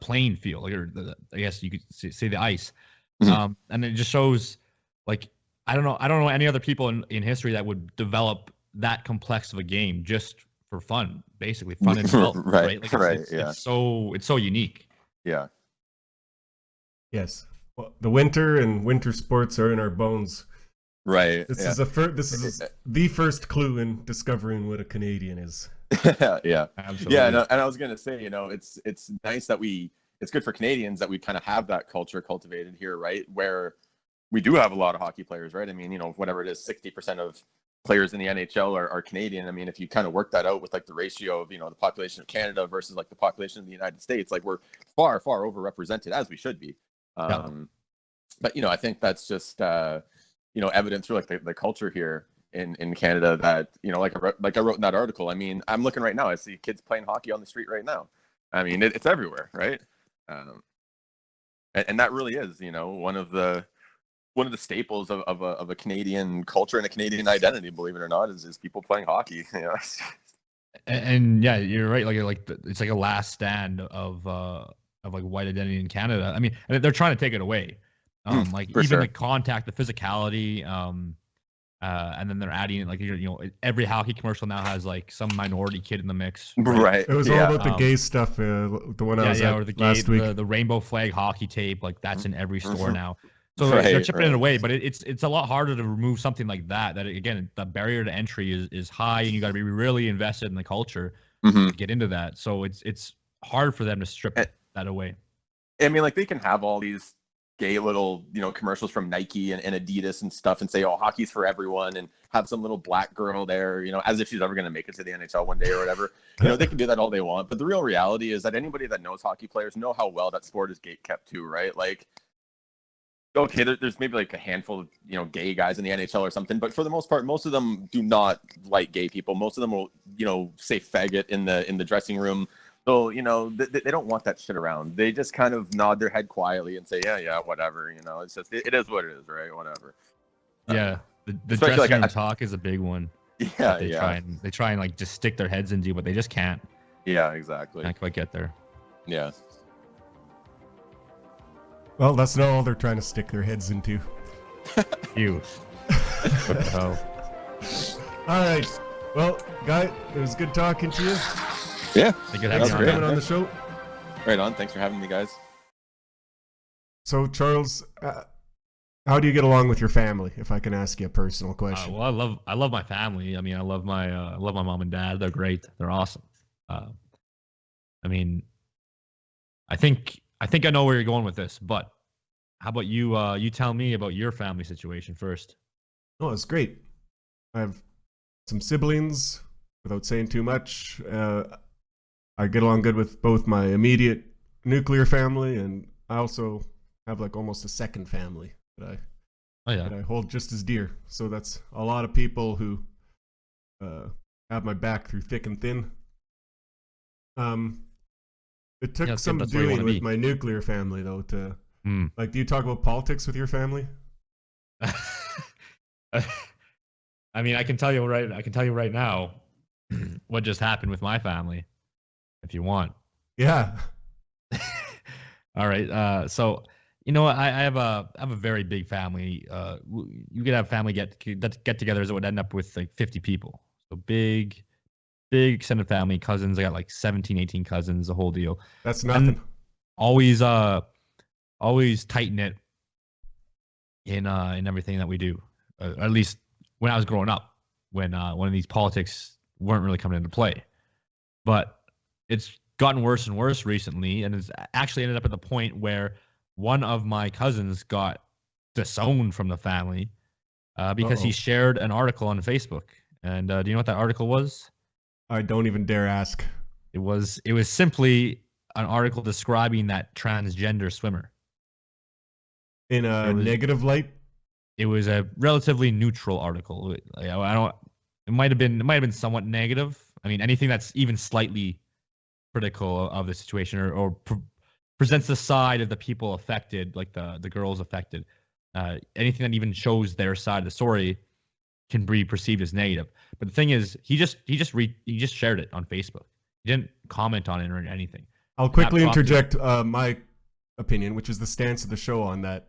playing field, or I guess you could say the ice. And it just shows like I don't know any other people in history that would develop that complex of a game just for fun, basically fun and development, right? Like it's so unique. Yeah. Yes. Well, the winter sports are in our bones. Right. This is the first clue in discovering what a Canadian is. Yeah. Absolutely. Yeah, and I was gonna say, it's nice that it's good for Canadians that we kind of have that culture cultivated here, right? Where we do have a lot of hockey players, right? I mean, whatever it is, 60% of players in the NHL are Canadian. I mean, if you kind of work that out with like the ratio of, the population of Canada versus like the population of the United States, like we're far, far overrepresented, as we should be. But, I think that's just, evident through like the culture here in Canada that, like I wrote in that article. I mean, I'm looking right now, I see kids playing hockey on the street right now. I mean, it's everywhere, right? And that really is, one of the staples of a Canadian culture and a Canadian identity, believe it or not, is people playing hockey. And yeah, you're right. Like it's like a last stand of like white identity in Canada. I mean, and they're trying to take it away. Like even the contact, the physicality, and then they're adding like every hockey commercial now has like some minority kid in the mix. Right. It was all about the gay stuff. The one I was at last week. The rainbow flag hockey tape, like that's in every store now. So they're chipping it away, but it's a lot harder to remove something like that. That again, the barrier to entry is high, and you got to be really invested in the culture to get into that. So it's hard for them to strip that away. I mean, like they can have all these gay little commercials from Nike and Adidas and stuff, and say, "Oh, hockey's for everyone," and have some little black girl there, as if she's ever going to make it to the NHL one day or whatever. They can do that all they want, but the real reality is that anybody that knows hockey players know how well that sport is gate kept too, right? Like. Okay, there's maybe like a handful of gay guys in the NHL or something, but for the most part, most of them do not like gay people. Most of them will say faggot in the dressing room. So they don't want that shit around. They just kind of nod their head quietly and say yeah whatever. It's just it is what it is, right? Whatever. Yeah, the dressing room talk is a big one. Yeah, they try and like just stick their heads into, but they just can't. Yeah, exactly. Can't quite get there. Yeah. Well, that's not all they're trying to stick their heads into. You. What the hell? All right. Well, Guy, it was good talking to you. Yeah. Thanks for coming on the show. Right on. Thanks for having me, guys. So, Charles, how do you get along with your family? If I can ask you a personal question. Well, I love my family. I mean, I love my mom and dad. They're great. They're awesome. I mean, I think I know where you're going with this, but how about you? You tell me about your family situation first. Oh, it's great. I have some siblings. Without saying too much, I get along good with both my immediate nuclear family, and I also have like almost a second family that I hold just as dear. So that's a lot of people who have my back through thick and thin. It took Yeah, some that's where you doing wanna with be. my nuclear family, though, to Hmm. like. Do you talk about politics with your family? I mean, I can tell you right now what just happened with my family, if you want. Yeah. All right. So you know what? I have a very big family. You could have family get-togethers that would end up with like 50 people. So big extended family, cousins. I got like 17, 18 cousins, the whole deal. That's And nothing. always tight knit in everything that we do. At least when I was growing up, when of these politics weren't really coming into play. But it's gotten worse and worse recently, and it's actually ended up at the point where one of my cousins got disowned from the family because he Uh-oh. shared an article on Facebook. And do you know what that article was? I don't even dare ask. It was simply an article describing that transgender swimmer. In a negative light? It was a relatively neutral article. I don't. It might have been somewhat negative. I mean, anything that's even slightly critical of the situation or presents the side of the people affected, like the girls affected. Anything that even shows their side of the story can be perceived as negative. But the thing is, he just shared it on Facebook. He didn't comment on it or anything. I'll quickly interject my opinion, which is the stance of the show on that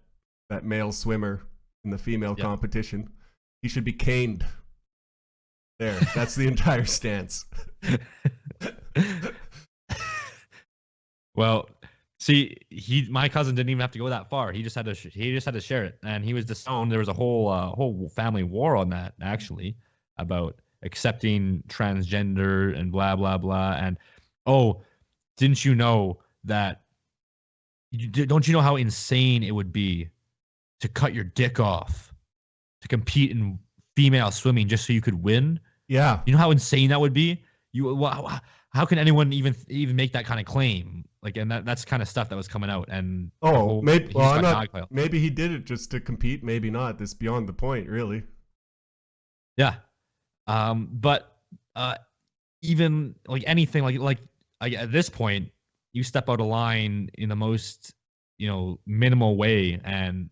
male swimmer in the female competition. He should be caned. There, that's the entire stance. Well, see, my cousin didn't even have to go that far. He just had to share it, and he was disowned. There was a whole family war on that, actually, about accepting transgender and blah blah blah. And oh, didn't you know that? Don't you know how insane it would be to cut your dick off to compete in female swimming just so you could win? Yeah. You know how insane that would be? How can anyone even make that kind of claim? Like, and that's kind of stuff that was coming out. And maybe he did it just to compete. Maybe not. That's beyond the point, really. Yeah. But even like anything like at this point, you step out of line in the most minimal way, and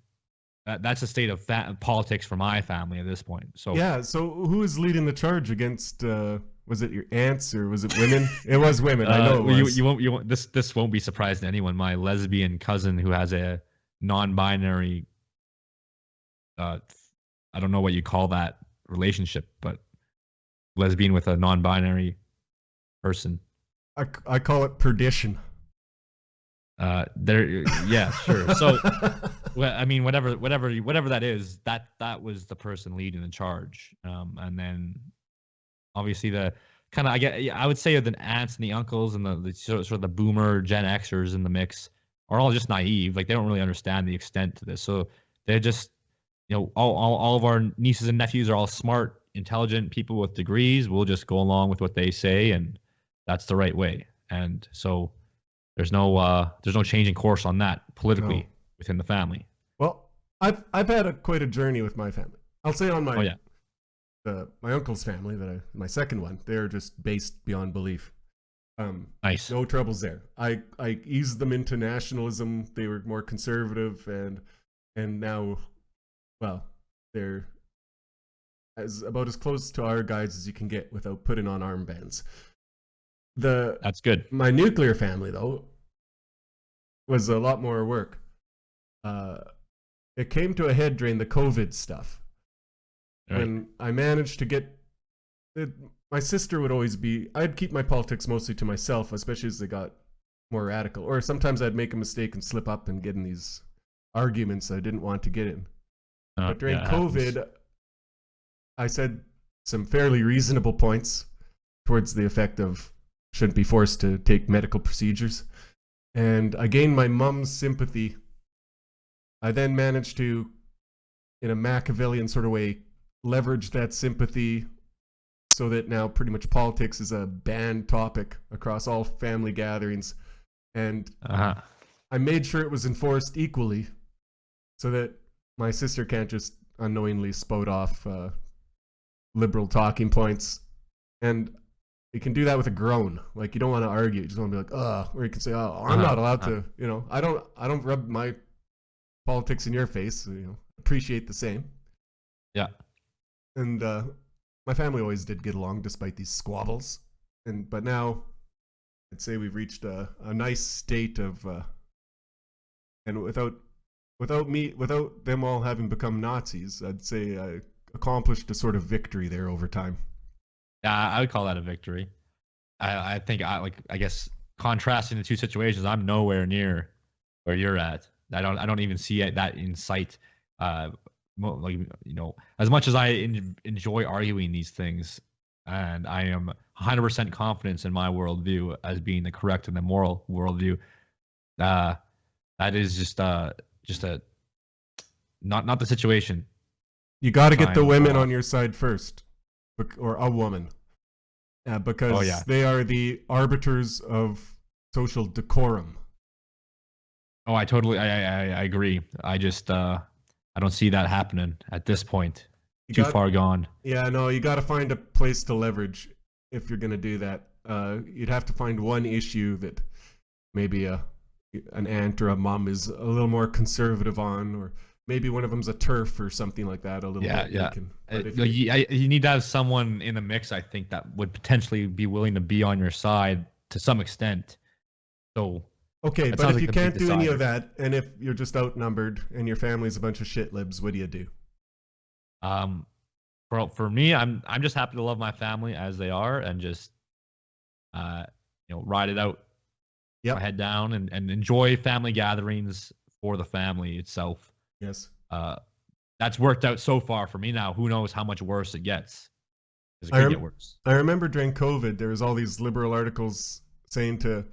that's a state of politics for my family at this point. So yeah. So who is leading the charge against? Was it your aunts or was it women? It was women. I know it was. You won't. This won't be surprising to anyone. My lesbian cousin who has a non-binary. I don't know what you call that relationship, but lesbian with a non-binary person. I call it perdition. Yeah, sure. So, well, I mean, whatever that is, that was the person leading the charge. And then obviously the kind of, I would say the aunts and the uncles and the sort of the boomer Gen Xers in the mix are all just naive. Like, they don't really understand the extent to this. So they're just, all of our nieces and nephews are all smart, intelligent people with degrees. We'll just go along with what they say, and that's the right way. And so there's no changing course on that politically within the family. Well, I've had quite a journey with my family. I'll say on my my uncle's family, my second one, they're just based beyond belief. Nice. No troubles there. I eased them into nationalism. They were more conservative, and now, well, they're about as close to our guys as you can get without putting on armbands. That's good. My nuclear family, though, was a lot more work. It came to a head during the COVID stuff. Right. When I managed to get it, my sister would always be, I'd keep my politics mostly to myself, especially as they got more radical. Or sometimes I'd make a mistake and slip up and get in these arguments I didn't want to get in. But during COVID, I said some fairly reasonable points towards the effect of shouldn't be forced to take medical procedures. And I gained my mom's sympathy. I then managed to, in a Machiavellian sort of way, leverage that sympathy so that now pretty much politics is a banned topic across all family gatherings. And I made sure it was enforced equally so that my sister can't just unknowingly spout off liberal talking points. And You can do that with a groan. Like, you don't want to argue. You just want to be like, or you can say, I'm not allowed to, I don't rub my politics in your face. Appreciate the same. Yeah. And my family always did get along despite these squabbles. But now I'd say we've reached a nice state of, and without them all having become Nazis, I'd say I accomplished a sort of victory there over time. Yeah, I would call that a victory. I think I guess contrasting the two situations, I'm nowhere near where you're at. I don't even see that in sight. As much as I enjoy arguing these things, and I am 100% confident in my worldview as being the correct and the moral worldview, that is just a not the situation. You got to get the women on your side first, or a woman, because they are the arbiters of social decorum. Oh, I agree. I just I don't see that happening at this point. Too far gone. Yeah, no, you got to find a place to leverage if you're going to do that. You'd have to find one issue that maybe an aunt or a mom is a little more conservative on, or maybe one of them's a turf or something like that. A little bit. Yeah. You need to have someone in the mix, I think, that would potentially be willing to be on your side to some extent. So. Okay, but if you can't do any of that, and if you're just outnumbered and your family's a bunch of shit libs, what do you do? For me, I'm just happy to love my family as they are and just ride it out. Yep. My head down and enjoy family gatherings for the family itself. Yes. That's worked out so far for me. Now, who knows how much worse it gets? Because it could get worse. I remember during COVID, there was all these liberal articles saying to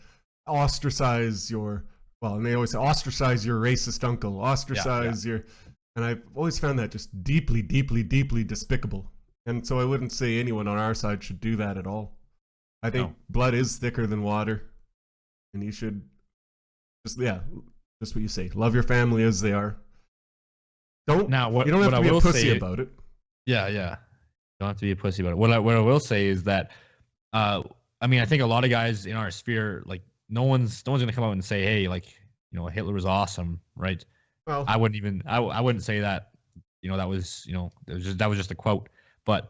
ostracize and they always say ostracize your racist uncle, ostracize your, and I've always found that just deeply, deeply, deeply despicable. And so I wouldn't say anyone on our side should do that at all. I think blood is thicker than water, and you should just what you say, love your family as they are. You don't have to be a pussy about it. Yeah. Don't have to be a pussy about it. What I will say is that, I think a lot of guys in our sphere, like, no one's gonna come out and say, hey, Hitler was awesome, right? Well, I wouldn't say that. That was just a quote. But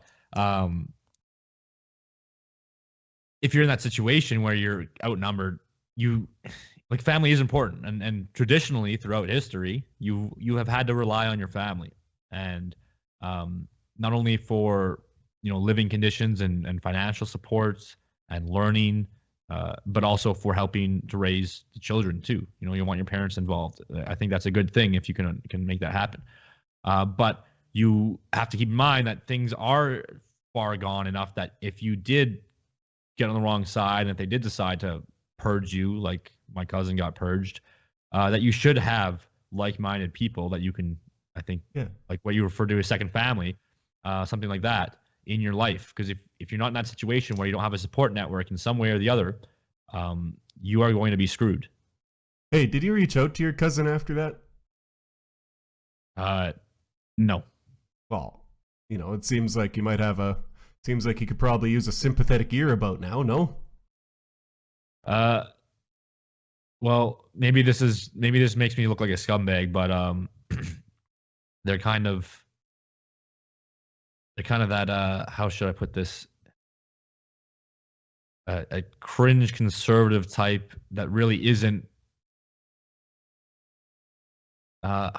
if you're in that situation where you're outnumbered, family is important, and traditionally throughout history, you have had to rely on your family, and not only for living conditions and financial supports and learning. But also for helping to raise the children too. You want your parents involved. I think that's a good thing if you can make that happen. But you have to keep in mind that things are far gone enough that if you did get on the wrong side, and if they did decide to purge you, like my cousin got purged, that you should have like-minded people that you can, I think, like what you refer to as second family, something like that, in your life. Because if you're not in that situation where you don't have a support network in some way or the other, you are going to be screwed. Hey, did you reach out to your cousin after that? No. Well, it seems like you might have seems like you could probably use a sympathetic ear about now, no? Well, maybe this makes me look like a scumbag, but they're kind of that, how should I put this? A cringe conservative type that really isn't. Yeah,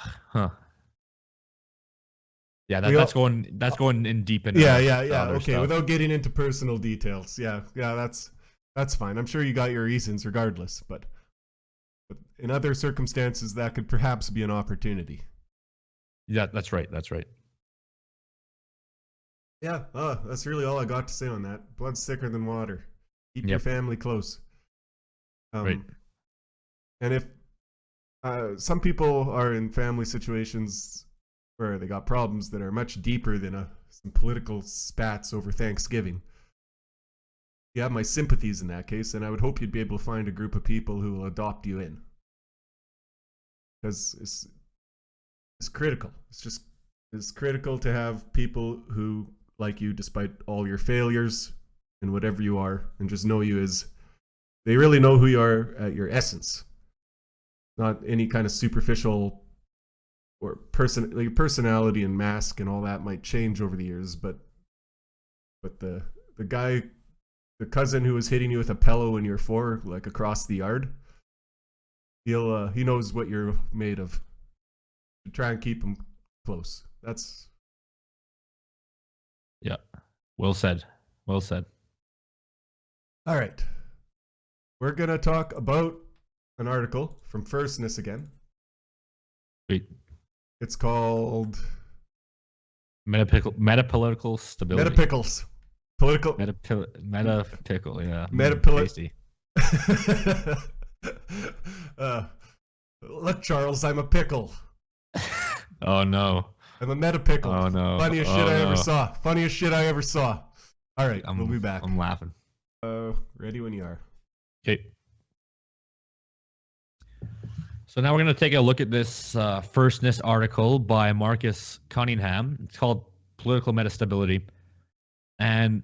that's going in deep into. Yeah. Okay, stuff. Without getting into personal details. Yeah, that's fine. I'm sure you got your reasons regardless, but in other circumstances, that could perhaps be an opportunity. Yeah, that's right. Yeah, that's really all I got to say on that. Blood's thicker than water. Keep your family close. Right. And if some people are in family situations where they got problems that are much deeper than some political spats over Thanksgiving, you have my sympathies in that case, and I would hope you'd be able to find a group of people who will adopt you in. Because it's critical. It's critical to have people who like you despite all your failures, and whatever you are, and just know you as they really know who you are at your essence, not any kind of superficial or personality and mask and all that might change over the years, but the guy, the cousin who was hitting you with a pillow when you're 4, like across the yard, he knows what you're made of. To try and keep him close. That's well said. Well said. All right. We're gonna talk about an article from Firstness again. Sweet. It's called Metapolitical stability. Metapickles. Political Metapickle, yeah. Tasty. Look, Charles, I'm a pickle. Oh no. I'm a Metapickle. Oh no. Funniest shit I ever saw. Funniest shit I ever saw. All right, we'll be back. I'm laughing. Ready when you are. Okay. So now we're going to take a look at this Firstness article by Marcus Cunningham. It's called Political Metastability. And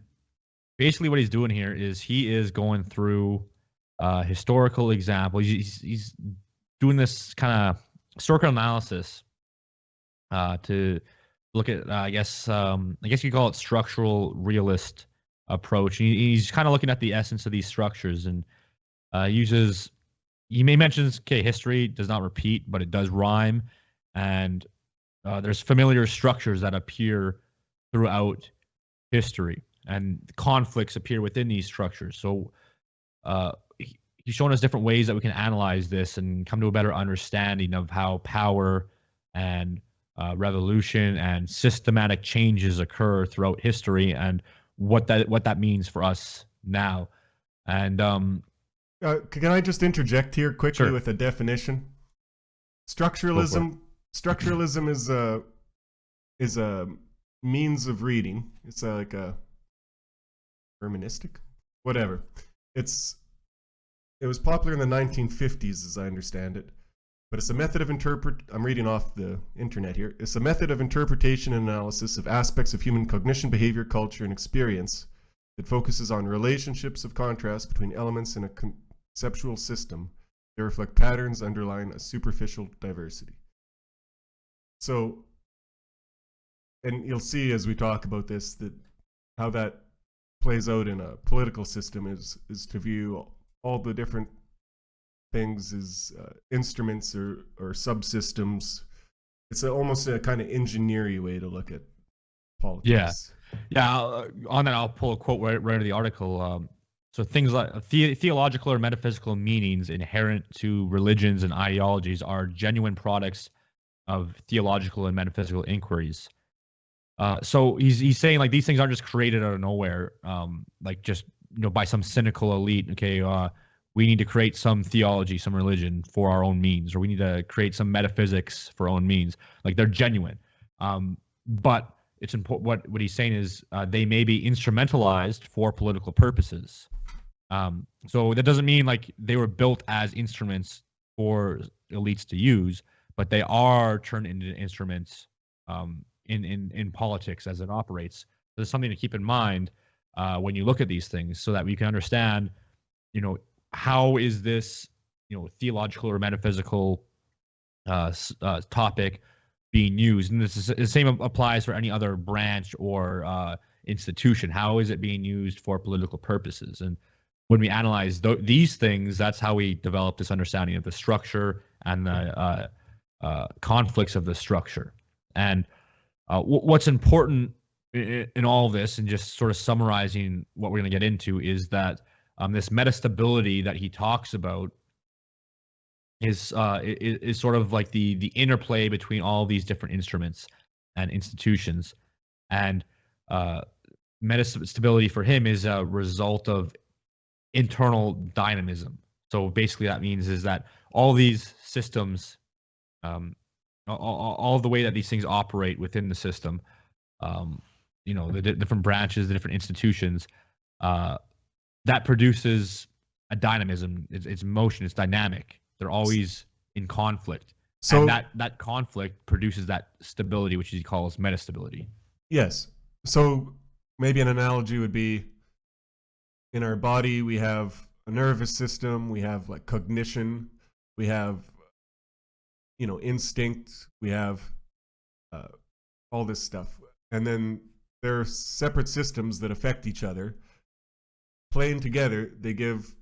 basically what he's doing here is he is going through historical examples. He's doing this kind of historical analysis to look at, I guess you call it structural realist approach. He's kind of looking at the essence of these structures and he may mention, history does not repeat, but it does rhyme. And there's familiar structures that appear throughout history, and conflicts appear within these structures. So he's showing us different ways that we can analyze this and come to a better understanding of how power and revolution and systematic changes occur throughout history and what that means for us now. And can I just interject here quickly Sure. with a definition? Structuralism is a means of reading. It's like a hermeneutic, whatever. It was popular in the 1950s, as I understand it. But it's a method of I'm reading off the internet here. It's a method of interpretation and analysis of aspects of human cognition, behavior, culture, and experience that focuses on relationships of contrast between elements in a conceptual system that reflect patterns underlying a superficial diversity. So, and you'll see as we talk about this that how that plays out in a political system is to view all the different things as instruments or subsystems. It's almost a kind of engineering way to look at politics. Yeah. On that, I'll pull a quote right out of the article. So things like theological or metaphysical meanings inherent to religions and ideologies are genuine products of theological and metaphysical inquiries. So he's saying like these things aren't just created out of nowhere, like just by some cynical elite. Okay, we need to create some theology, some religion for our own means, or we need to create some metaphysics for our own means. Like they're genuine, but it's important. What he's saying is they may be instrumentalized for political purposes. So that doesn't mean like they were built as instruments for elites to use, but they are turned into instruments in politics as it operates. There's something to keep in mind when you look at these things, so that we can understand, how is this, theological or metaphysical topic being used, and this is the same applies for any other branch or institution. How is it being used for political purposes? And when we analyze these things, that's how we develop this understanding of the structure and the conflicts of the structure. And what's important in all of this, and just sort of summarizing what we're going to get into, is that this metastability that he talks about is sort of like the interplay between all these different instruments and institutions. And metastability for him is a result of internal dynamism. So basically that means is that all these systems, all the way that these things operate within the system, the different branches, the different institutions, that produces a dynamism. It's motion, it's dynamic. They're always in conflict. So and that conflict produces that stability, which he calls metastability. Yes. So maybe an analogy would be in our body, we have a nervous system, we have like cognition, we have, instinct, we have all this stuff. And then there are separate systems that affect each other. Playing together, they give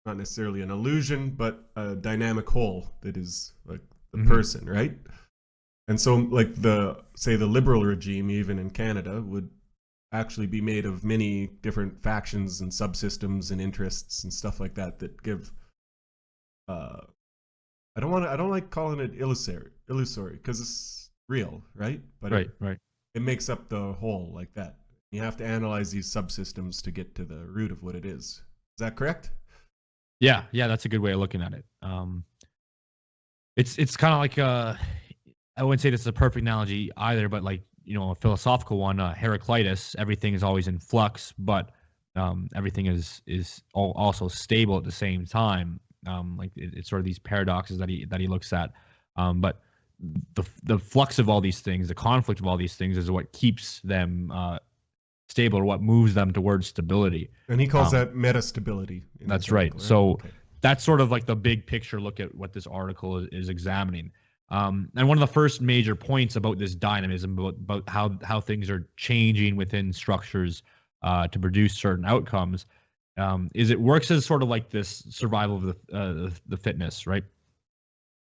not necessarily an illusion, but a dynamic whole that is like the person, right? And so like the liberal regime, even in Canada, would actually be made of many different factions and subsystems and interests and stuff like that give I don't like calling it illusory because it's real, right? But right. It makes up the whole like that. You have to analyze these subsystems to get to the root of what it is. Is that correct? Yeah, that's a good way of looking at it. It's kind of like I wouldn't say this is a perfect analogy either, but like, a philosophical one, Heraclitus, everything is always in flux, but everything is also stable at the same time. Like it's sort of these paradoxes that he looks at. But the flux of all these things, the conflict of all these things, is what keeps them stable, or what moves them towards stability. And he calls that metastability. That's right. So that's sort of like the big picture look at what this article is examining. And one of the first major points about this dynamism, about how things are changing within structures to produce certain outcomes, is it works as sort of like this survival of the fitness, right?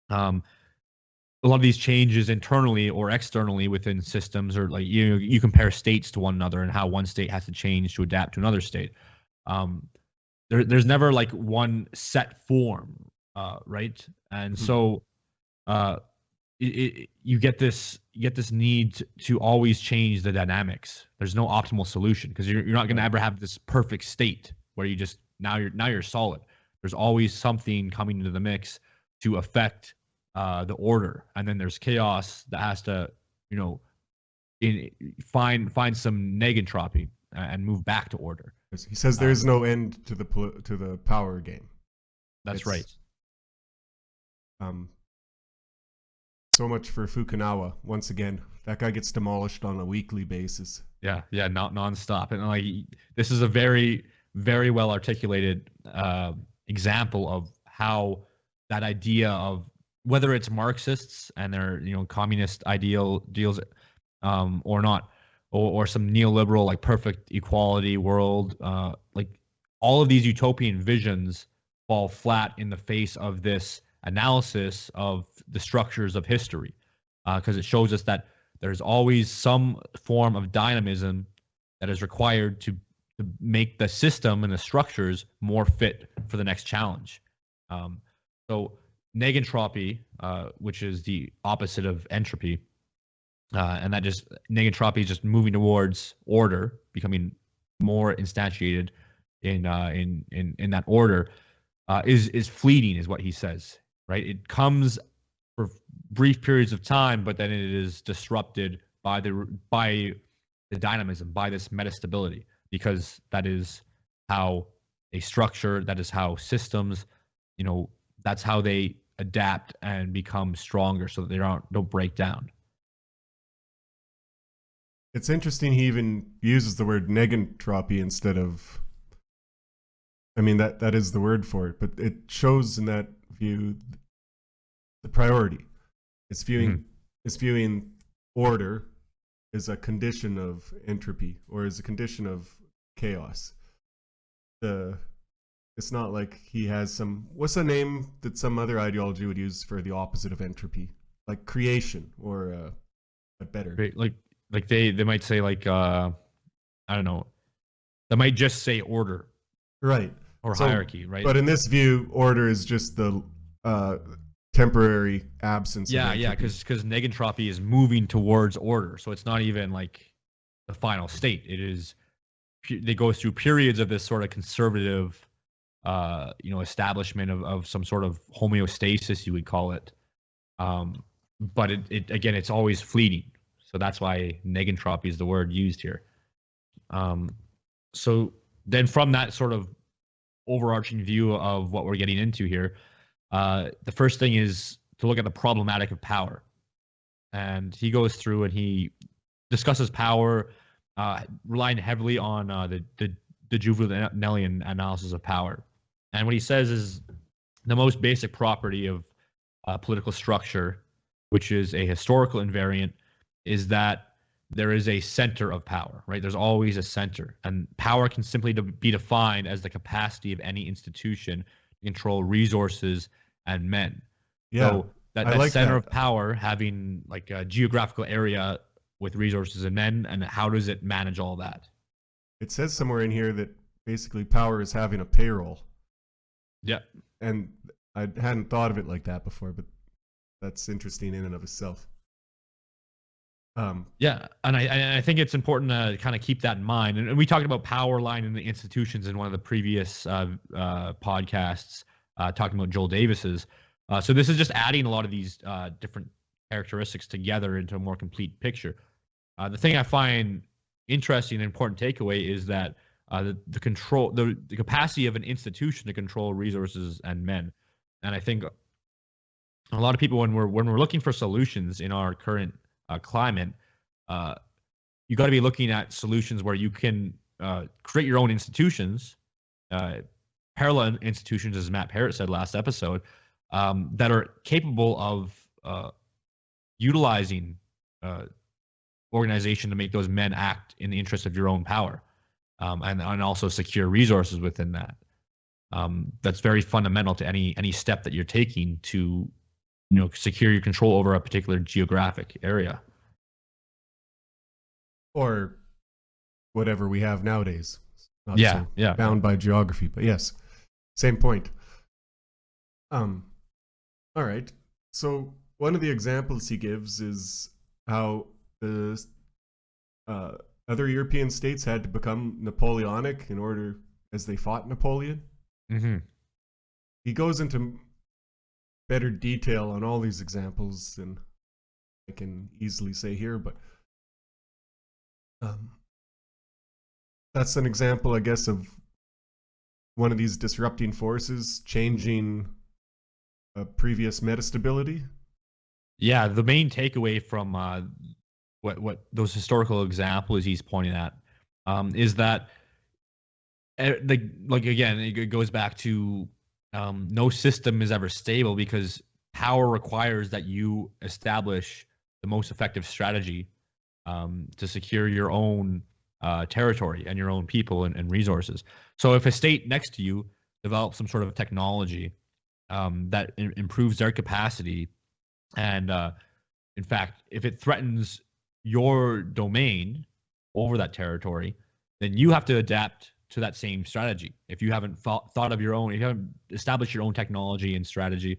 A lot of these changes internally or externally within systems, or like you compare states to one another and how one state has to change to adapt to another state. There's never like one set form, right? And so you get this need to always change the dynamics. There's no optimal solution because you're not going to ever have this perfect state where you just now you're solid. There's always something coming into the mix to affect the order, and then there's chaos that has to find some negentropy and move back to order. He says there is no end to the power game. That's right. So much for Fukunawa. Once again, that guy gets demolished on a weekly basis. Yeah, not nonstop. And like this is a very, very well articulated example of how that idea of whether it's Marxists and their communist deals or not, or some neoliberal like perfect equality world, like all of these utopian visions fall flat in the face of this analysis of the structures of history, because it shows us that there's always some form of dynamism that is required to make the system and the structures more fit for the next challenge. So negentropy, which is the opposite of entropy, and that just negentropy is just moving towards order, becoming more instantiated in that order, is fleeting, is what he says. Right? It comes for brief periods of time, but then it is disrupted by the dynamism, by this metastability, because that is how a structure, that is how systems, that's how they adapt and become stronger, so that they don't break down. It's interesting he even uses the word negentropy instead of, that is the word for it, but it shows in that view the priority. It's viewing order as a condition of entropy or as a condition of chaos. It's not like he has what's a name that some other ideology would use for the opposite of entropy, like creation or better. Like they might say like I don't know, they might just say order, right, or hierarchy, right? But in this view, order is just the temporary absence. Yeah, because negentropy is moving towards order, so it's not even like the final state. They go through periods of this sort of conservative establishment of some sort of homeostasis, you would call it, but it again, it's always fleeting, so that's why negentropy is the word used here. So then from that sort of overarching view of what we're getting into here, the first thing is to look at the problematic of power, and he goes through and he discusses power, relying heavily on the the Juvenalian analysis of power. And what he says is the most basic property of political structure, which is a historical invariant, is that there is a center of power, right? There's always a center, and power can simply be defined as the capacity of any institution to control resources and men. Yeah, so that like center that. of power having like a geographical area with resources and men, and how does it manage all that? It says somewhere in here that basically power is having a payroll. Yeah. And I hadn't thought of it like that before, but that's interesting in and of itself. Yeah, and I think it's important to kind of keep that in mind. And we talked about power line in the institutions in one of the previous podcasts, talking about Joel Davis's. So this is just adding a lot of these different characteristics together into a more complete picture. The thing I find interesting and important takeaway is that the control, the capacity of an institution to control resources and men. And I think a lot of people, when we're looking for solutions in our current climate, you got to be looking at solutions where you can create your own institutions, parallel institutions, as Matt Parrott said last episode, that are capable of utilizing organization to make those men act in the interest of your own power, and also secure resources within that. That's very fundamental to any step that you're taking to, secure your control over a particular geographic area. Or whatever we have nowadays. Not so bound by geography, but yes, same point. All right. So one of the examples he gives is how the other European states had to become Napoleonic in order, as they fought Napoleon. Mm-hmm. He goes into better detail on all these examples than I can easily say here, but that's an example, I guess, of one of these disrupting forces changing a previous metastability. Yeah, the main takeaway from what those historical examples he's pointing at is that like again, it goes back to no system is ever stable, because power requires that you establish the most effective strategy to secure your own territory and your own people and resources. So if a state next to you develops some sort of technology that improves their capacity, and in fact, if it threatens your domain over that territory, then you have to adapt to that same strategy. If you haven't thought of your own, if you haven't established your own technology and strategy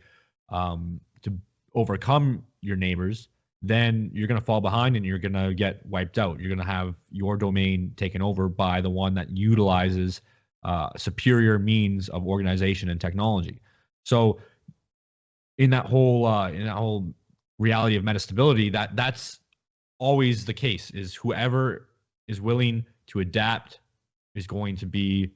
to overcome your neighbors, then you're going to fall behind and you're going to get wiped out. You're going to have your domain taken over by the one that utilizes superior means of organization and technology. So in that whole reality of metastability, that's always the case, is whoever is willing to adapt is going to be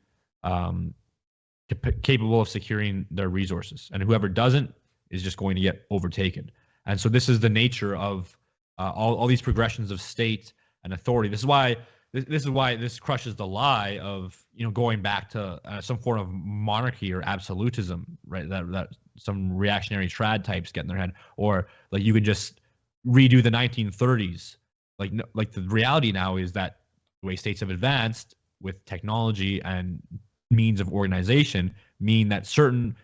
capable of securing their resources, and whoever doesn't is just going to get overtaken. And so this is the nature of all these progressions of state and authority. This is why this crushes the lie of going back to some form of monarchy or absolutism, right? That some reactionary trad types get in their head, or like you could just redo the 1930s. Like the reality now is that the way states have advanced with technology and means of organization mean that certain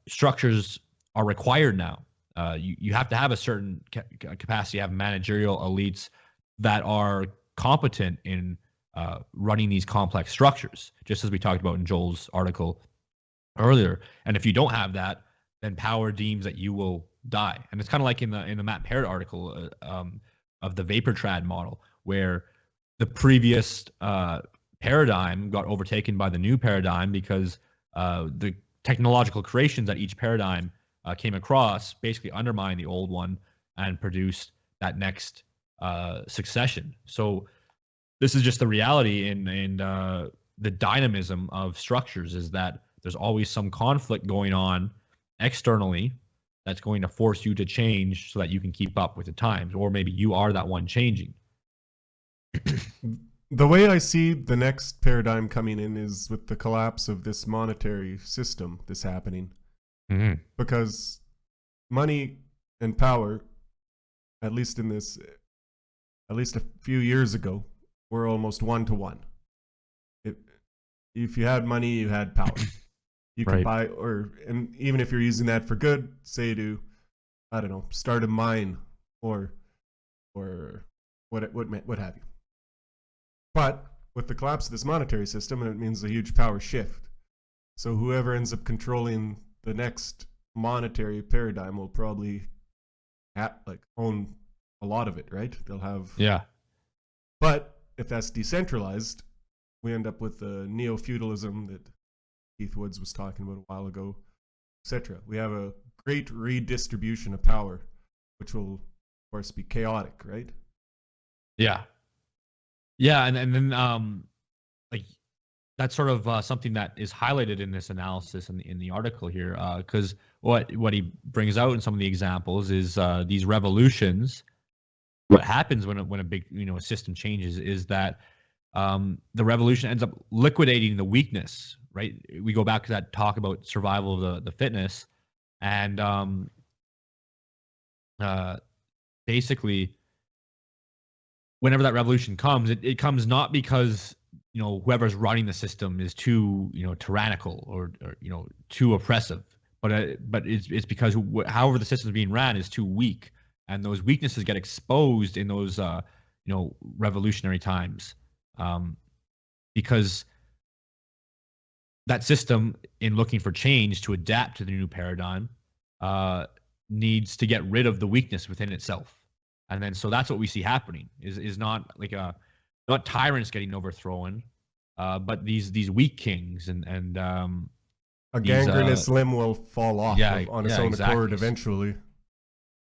structures are required now. You have to have a certain capacity, have managerial elites that are competent in running these complex structures, just as we talked about in Joel's article earlier. And if you don't have that, then power deems that you will die. And it's kind of like in the Matt Parrott article of the vapor trad model, where the previous paradigm got overtaken by the new paradigm because the technological creations that each paradigm came across basically undermined the old one and produced that next succession. So this is just the reality in the dynamism of structures, is that there's always some conflict going on externally that's going to force you to change so that you can keep up with the times, or maybe you are that one changing. The way I see the next paradigm coming in is with the collapse of this monetary system that's happening. Mm-hmm. Because money and power, at least a few years ago, were almost 1-to-1. If you had money, you had power. You could buy, and even if you're using that for good, say to, I don't know, start a mine or what have you. But with the collapse of this monetary system, it means a huge power shift. So whoever ends up controlling the next monetary paradigm will probably own a lot of it, right? They'll have But if that's decentralized, we end up with the neo-feudalism that Keith Woods was talking about a while ago, etc. We have a great redistribution of power, which will, of course, be chaotic, right? Yeah, and then like that's sort of something that is highlighted in this analysis in the article here, because what he brings out in some of the examples is these revolutions. What happens when a big a system changes is that the revolution ends up liquidating the weakness. Right, we go back to that talk about survival of the fittest, and basically, whenever that revolution comes, it comes not because whoever's running the system is too tyrannical or too oppressive, but it's because however the system is being ran is too weak, and those weaknesses get exposed in those revolutionary times, because that system, in looking for change to adapt to the new paradigm, needs to get rid of the weakness within itself. And then, so that's what we see happening is not like not tyrants getting overthrown, but these weak kings and a gangrenous limb will fall off on its own accord eventually.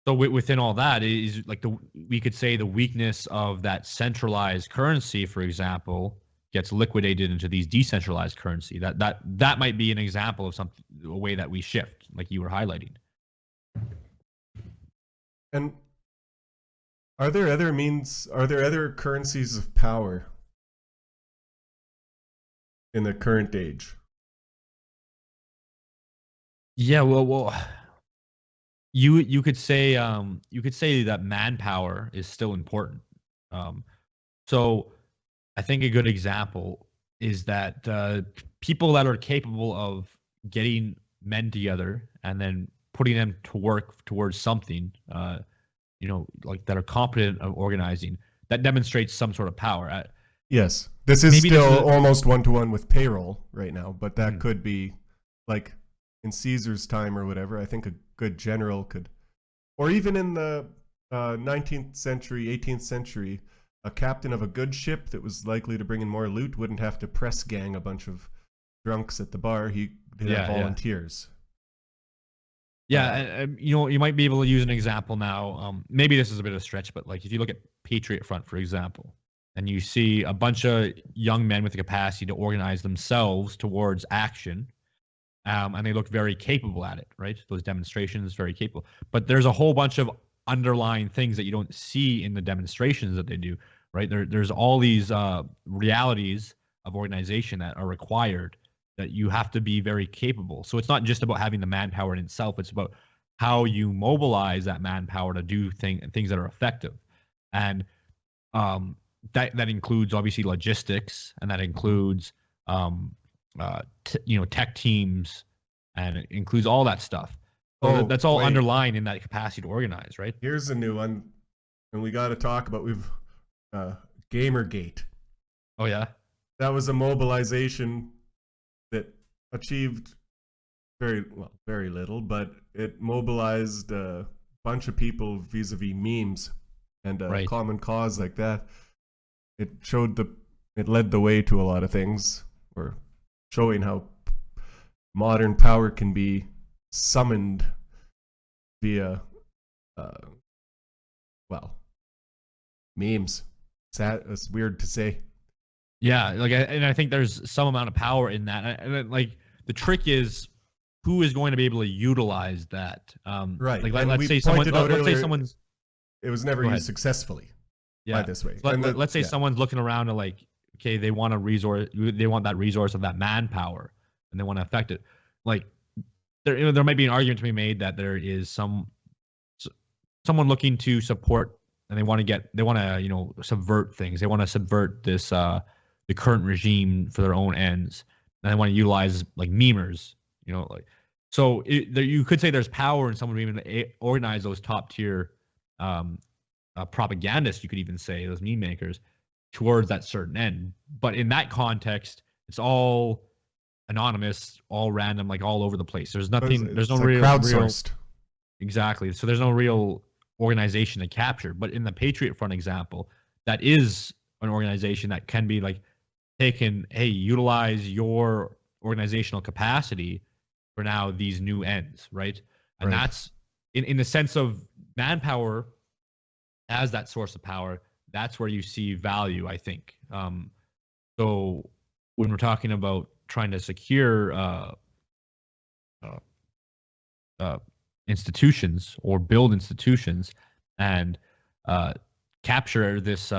So within all that is like we could say the weakness of that centralized currency, for example, gets liquidated into these decentralized currency. That might be an example of a way that we shift, like you were highlighting. And are there other currencies of power in the current age? Yeah, well, you could say that manpower is still important. So I think a good example is that people that are capable of getting men together and then putting them to work towards something, like that are competent of organizing, that demonstrates some sort of power. Yes, this is still almost 1-to-1 with payroll right now, but that could be like in Caesar's time or whatever. I think a good general could, or even in the 19th century, 18th century, a captain of a good ship that was likely to bring in more loot wouldn't have to press gang a bunch of drunks at the bar. He did have volunteers. Yeah, and you might be able to use an example now. Maybe this is a bit of a stretch, but like if you look at Patriot Front, for example, and you see a bunch of young men with the capacity to organize themselves towards action, and they look very capable at it, right? Those demonstrations, very capable. But there's a whole bunch of underlying things that you don't see in the demonstrations that they do, right? There's all these realities of organization that are required, that you have to be very capable. So it's not just about having the manpower in itself, it's about how you mobilize that manpower to do things that are effective. And that includes obviously logistics, and that includes tech teams, and it includes all that stuff. So that's all underlying in that capacity to organize, right? Here's a new one, and we got to talk about Gamergate. Oh yeah, that was a mobilization that achieved very little, but it mobilized a bunch of people vis-a-vis memes and a common cause like that. It led the way to a lot of things, or showing how modern power can be summoned via memes. It's weird to say. Yeah, and I think there's some amount of power in that. And like the trick is, who is going to be able to utilize that? Right. Like let's say someone's. It was never used successfully. Yeah. By this way. Let's say someone's looking around to like okay, they want that resource of that manpower, and they want to affect it. Like there might be an argument to be made that there is someone looking to support, and they want to subvert things. They want to subvert this the current regime for their own ends, and they want to utilize like memers, so you could say there's power in someone being able to organize those top tier propagandists, you could even say, those meme makers, towards that certain end. But in that context, it's all anonymous, all random, like all over the place. There's nothing. There's no real crowdsourced. Exactly. So there's no real organization to capture. But in the Patriot Front example, that is an organization that can be like taken. Hey, utilize your organizational capacity for now these new ends, right? And that's in the sense of manpower as that source of power. That's where you see value, I think. So when we're talking about trying to secure institutions or build institutions and capture this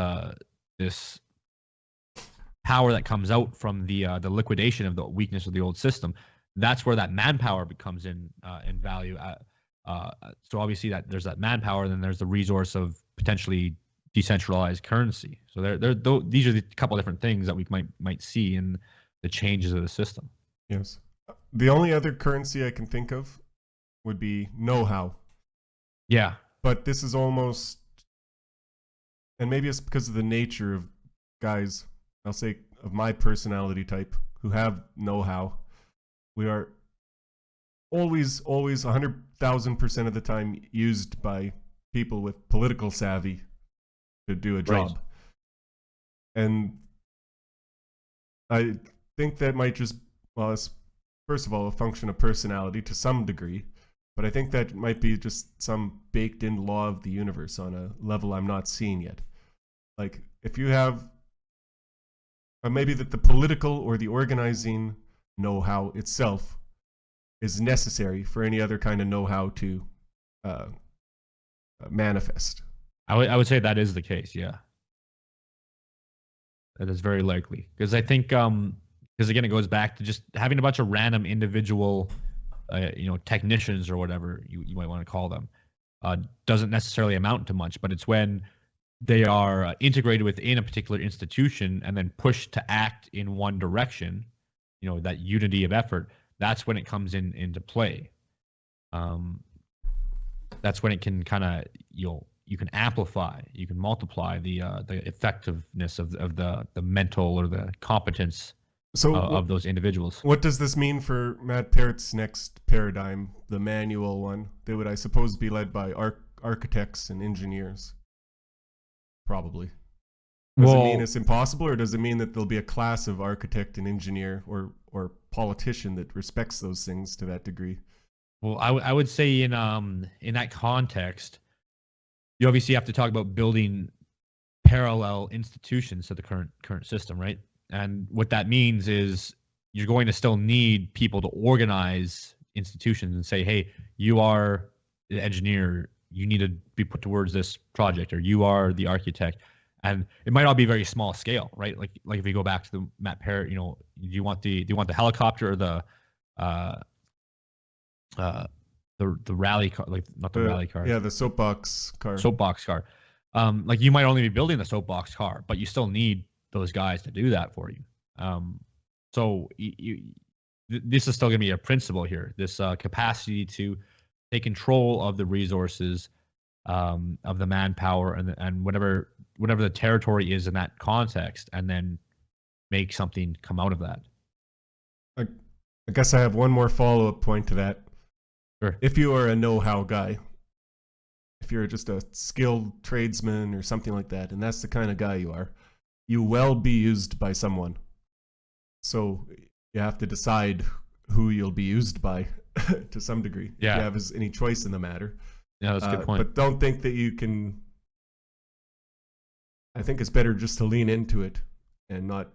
power that comes out from the liquidation of the weakness of the old system, that's where that manpower becomes in value. So obviously that there's that manpower, then there's the resource of potentially decentralized currency. So these are the couple of different things that we might see in the changes of the system. Yes. The only other currency I can think of would be know-how. Yeah. But this is almost, and maybe it's because of the nature of guys, I'll say of my personality type, who have know-how. We are always 100,000% of the time used by people with political savvy to do a job. Right. And I think that might just, well, it's first of all a function of personality to some degree, but I think that might be just some baked in law of the universe on a level I'm not seeing yet. Like if you have maybe that the political or the organizing know-how itself is necessary for any other kind of know-how to manifest. I would say that is the case, yeah. That is very likely. Because I think, because again, it goes back to just having a bunch of random individual, technicians or whatever you might want to call them, doesn't necessarily amount to much, but it's when they are integrated within a particular institution and then pushed to act in one direction, that unity of effort, that's when it comes into play. That's when it can kind of, you can amplify, you can multiply the effectiveness of the mental or the competence of those individuals. What does this mean for Matt Parrott's next paradigm, the manual one? They would, I suppose, be led by architects and engineers. Probably. Does it mean it's impossible, or does it mean that there'll be a class of architect and engineer or politician that respects those things to that degree? Well, I would say in that context, you obviously have to talk about building parallel institutions to the current system, right? And what that means is you're going to still need people to organize institutions and say, hey, you are the engineer, you need to be put towards this project, or you are the architect. And it might all be very small scale, right? Like if you go back to the Matt Parrott, do you want the helicopter or the rally car, like not the rally car. Yeah, the soapbox car. Soapbox car. Like you might only be building the soapbox car, but you still need those guys to do that for you. So this is still going to be a principle here. This capacity to take control of the resources, of the manpower, and whatever the territory is in that context, and then make something come out of that. I guess I have one more follow-up point to that. Sure. If you are a know-how guy, if you're just a skilled tradesman or something like that, and that's the kind of guy you are, you will be used by someone. So you have to decide who you'll be used by to some degree. Yeah. If you have any choice in the matter. Yeah, that's a good point. But don't think that you can. I think it's better just to lean into it and not.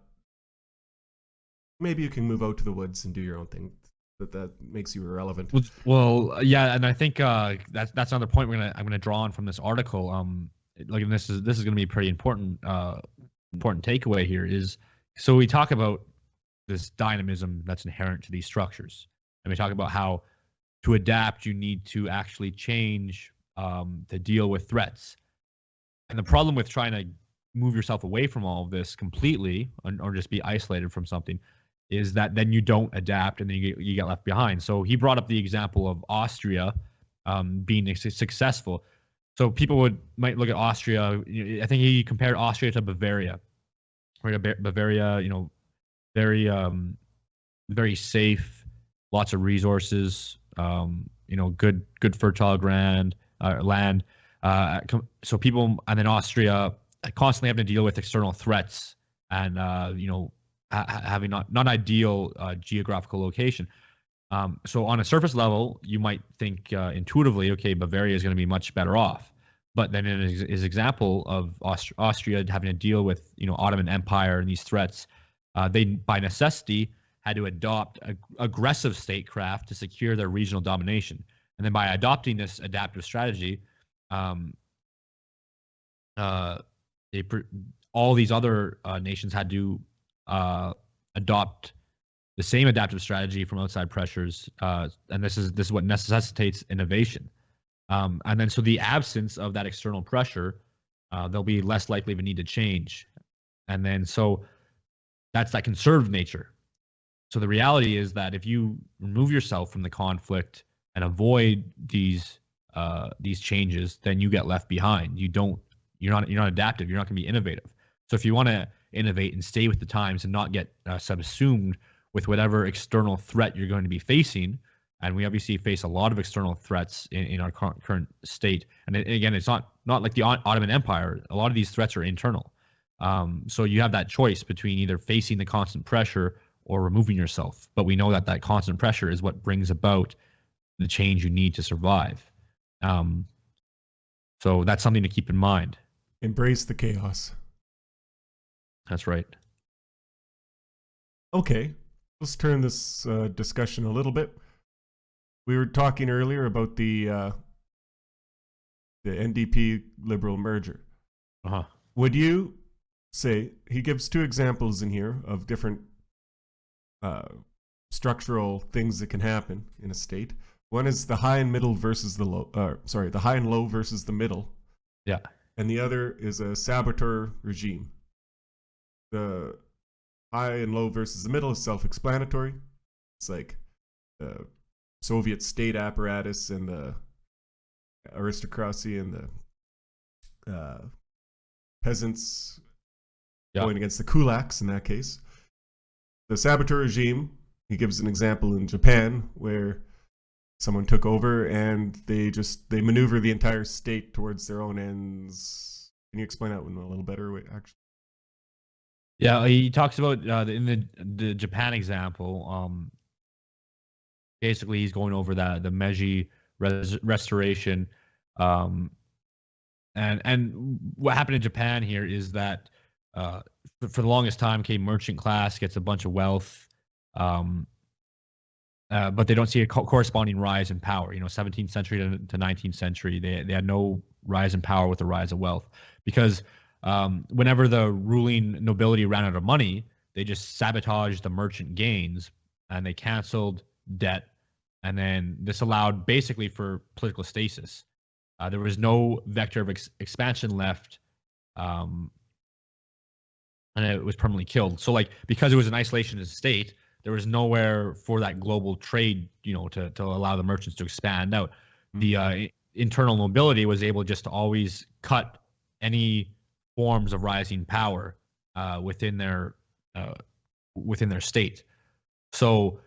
Maybe you can move out to the woods and do your own thing. But that makes you irrelevant. Well, yeah, and I think that's another point I'm gonna draw on from this article. This is gonna be a pretty important takeaway here. Is So we talk about this dynamism that's inherent to these structures, and we talk about how to adapt you need to actually change to deal with threats. And the problem with trying to move yourself away from all of this completely, or just be isolated from something, is that then you don't adapt and then you get left behind. So he brought up the example of Austria being successful. So people might look at Austria. I think he compared Austria to Bavaria. Right, Bavaria, very very safe, lots of resources, good fertile land. So people, and then Austria constantly having to deal with external threats and having not ideal geographical location. So on a surface level, you might think intuitively, okay, Bavaria is going to be much better off. But then in his example of Austria having to deal with Ottoman Empire and these threats, they by necessity had to adopt aggressive statecraft to secure their regional domination. And then by adopting this adaptive strategy, all these other nations had to adopt the same adaptive strategy from outside pressures, and this is what necessitates innovation. And then so the absence of that external pressure, they'll be less likely of a need to change. And then so that's that conserved nature. So the reality is that if you remove yourself from the conflict and avoid these changes, then you get left behind. You're not adaptive. You're not going to be innovative. So if you want to innovate and stay with the times and not get subsumed with whatever external threat you're going to be facing, and we obviously face a lot of external threats in our current state. And again, it's not like the Ottoman Empire. A lot of these threats are internal. So you have that choice between either facing the constant pressure or removing yourself. But we know that constant pressure is what brings about the change you need to survive. So that's something to keep in mind. Embrace the chaos. That's right. Okay, let's turn this discussion a little bit. We were talking earlier about the NDP-Liberal merger. Uh-huh. Would you say, he gives two examples in here of different structural things that can happen in a state. One is the high and middle versus the low. The high and low versus the middle. Yeah. And the other is a saboteur regime. The high and low versus the middle is self-explanatory. It's like the Soviet state apparatus and the aristocracy and the peasants going against the kulaks in that case. The saboteur regime, he gives an example in Japan where someone took over and they maneuver the entire state towards their own ends. Can you explain that one a little better, actually? Yeah, he talks about in the Japan example. Basically, he's going over the Meiji restoration, and what happened in Japan here is that for the longest time, merchant class gets a bunch of wealth, but they don't see a corresponding rise in power. 17th century to 19th century, they had no rise in power with the rise of wealth, because whenever the ruling nobility ran out of money, they just sabotaged the merchant gains and they canceled debt. And then this allowed basically for political stasis. There was no vector of expansion left, and it was permanently killed. So, because it was an isolationist state, there was nowhere for that global trade, to allow the merchants to expand out. The internal nobility was able just to always cut any forms of rising power within their state. So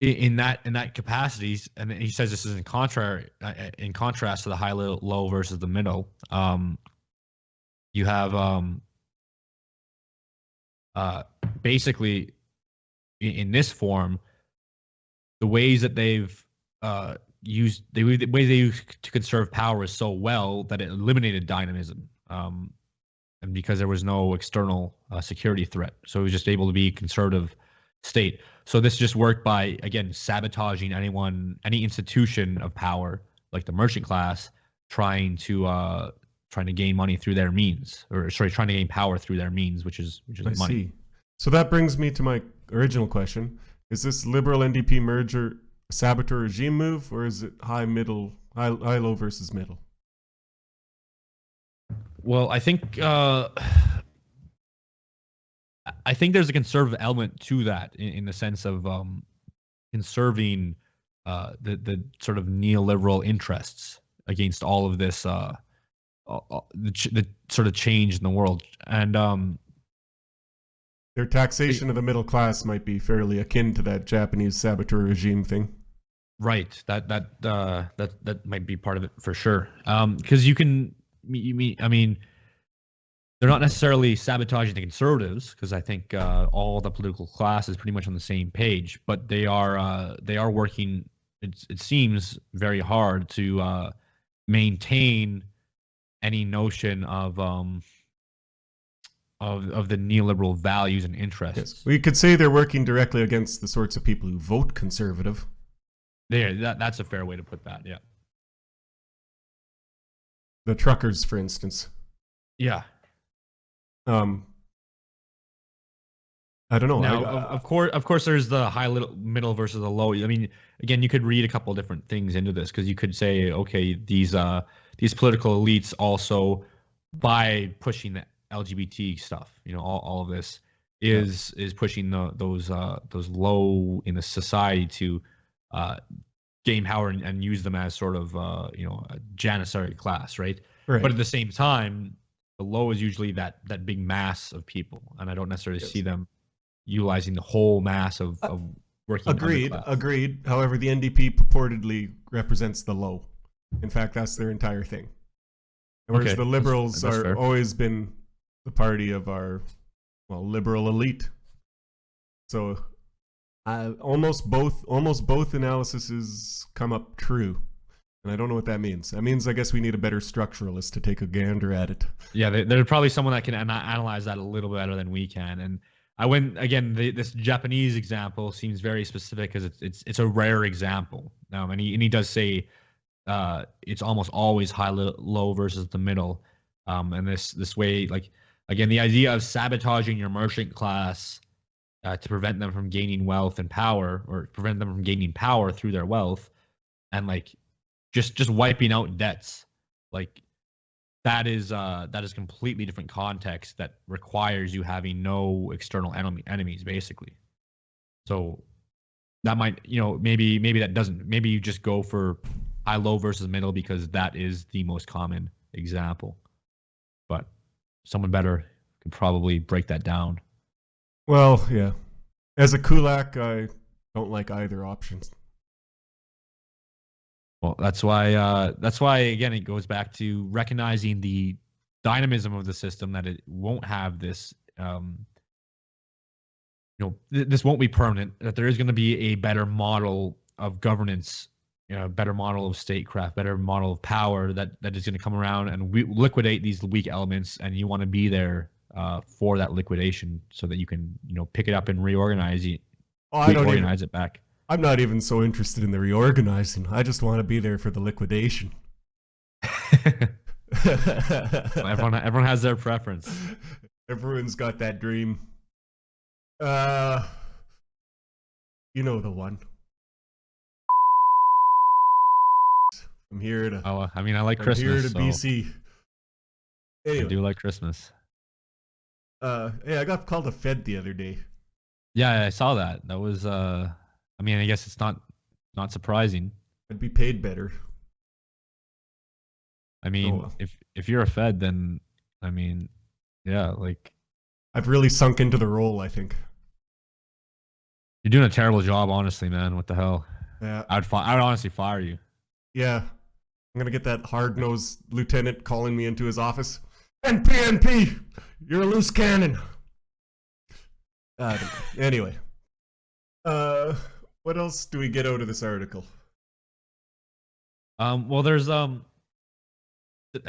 in that capacities, and he says this is in contrast to the high low versus the middle. You have basically in this form, the ways that they've used the way they used to conserve power is so well that it eliminated dynamism, and because there was no external security threat, so it was just able to be conservative state. So this just worked by, again, sabotaging any institution of power, like the merchant class, trying to gain money through their means, trying to gain power through their means, which is money. See. So that brings me to my original question. Is this Liberal NDP merger a saboteur regime move, or is it high-low versus middle? Well, I think there's a conservative element to that in the sense of conserving the sort of neoliberal interests against all of this the sort of change in the world. And their taxation of the middle class might be fairly akin to that Japanese saboteur regime thing. Right. That might be part of it for sure. Because I mean, they're not necessarily sabotaging the conservatives, because I think all the political class is pretty much on the same page. But they are working. It seems very hard to maintain any notion of the neoliberal values and interests. Yes. We could say they're working directly against the sorts of people who vote conservative. That's a fair way to put that. Yeah. The truckers, for instance. Yeah. I don't know. Now, of course, there's the high, middle versus the low. I mean, again, you could read a couple of different things into this, because you could say, okay, these political elites also, by pushing the LGBT stuff, all of this is pushing those low in the society to gain power and use them as sort of a janissary class, right? But at the same time, the low is usually that big mass of people, and I don't necessarily see them utilizing the whole mass of working. Agreed. However, the NDP purportedly represents the low. In fact, that's their entire thing. Whereas the Liberals are always been the party of our liberal elite. So almost both analyses come up true. And I don't know what that means. That means I guess we need a better structuralist to take a gander at it. Yeah, there's probably someone that can analyze that a little better than we can. And I went again. This Japanese example seems very specific, because it's a rare example. And he does say it's almost always high low versus the middle. And this way, like, again, the idea of sabotaging your merchant class to prevent them from gaining wealth and power, or prevent them from gaining power through their wealth, and like just wiping out debts, like that is completely different context that requires you having no external enemies, basically. So that might, maybe that doesn't. Maybe you just go for high low versus middle, because that is the most common example. But someone better could probably break that down. Well, yeah. As a kulak, I don't like either options. Well, that's why again, it goes back to recognizing the dynamism of the system, that it won't have this this won't be permanent, that there is going to be a better model of governance, better model of statecraft, better model of power that is going to come around and liquidate these weak elements, and you want to be there for that liquidation, so that you can pick it up and reorganize it back. I'm not even so interested in the reorganizing. I just want to be there for the liquidation. Everyone has their preference. Everyone's got that dream. You know the one. I'm here to. Oh, I mean, I like Christmas. I'm here to BC. Anyway. I do like Christmas. Hey, I got called a Fed the other day. Yeah, I saw that. That was I mean, I guess it's not surprising. I'd be paid better. I mean, if you're a Fed, then I mean, yeah, like I've really sunk into the role, I think. You're doing a terrible job, honestly, man. What the hell? Yeah. I'd honestly fire you. Yeah. I'm gonna get that hard-nosed lieutenant calling me into his office. NP, you're a loose cannon. Anyway. What else do we get out of this article? Well, there's I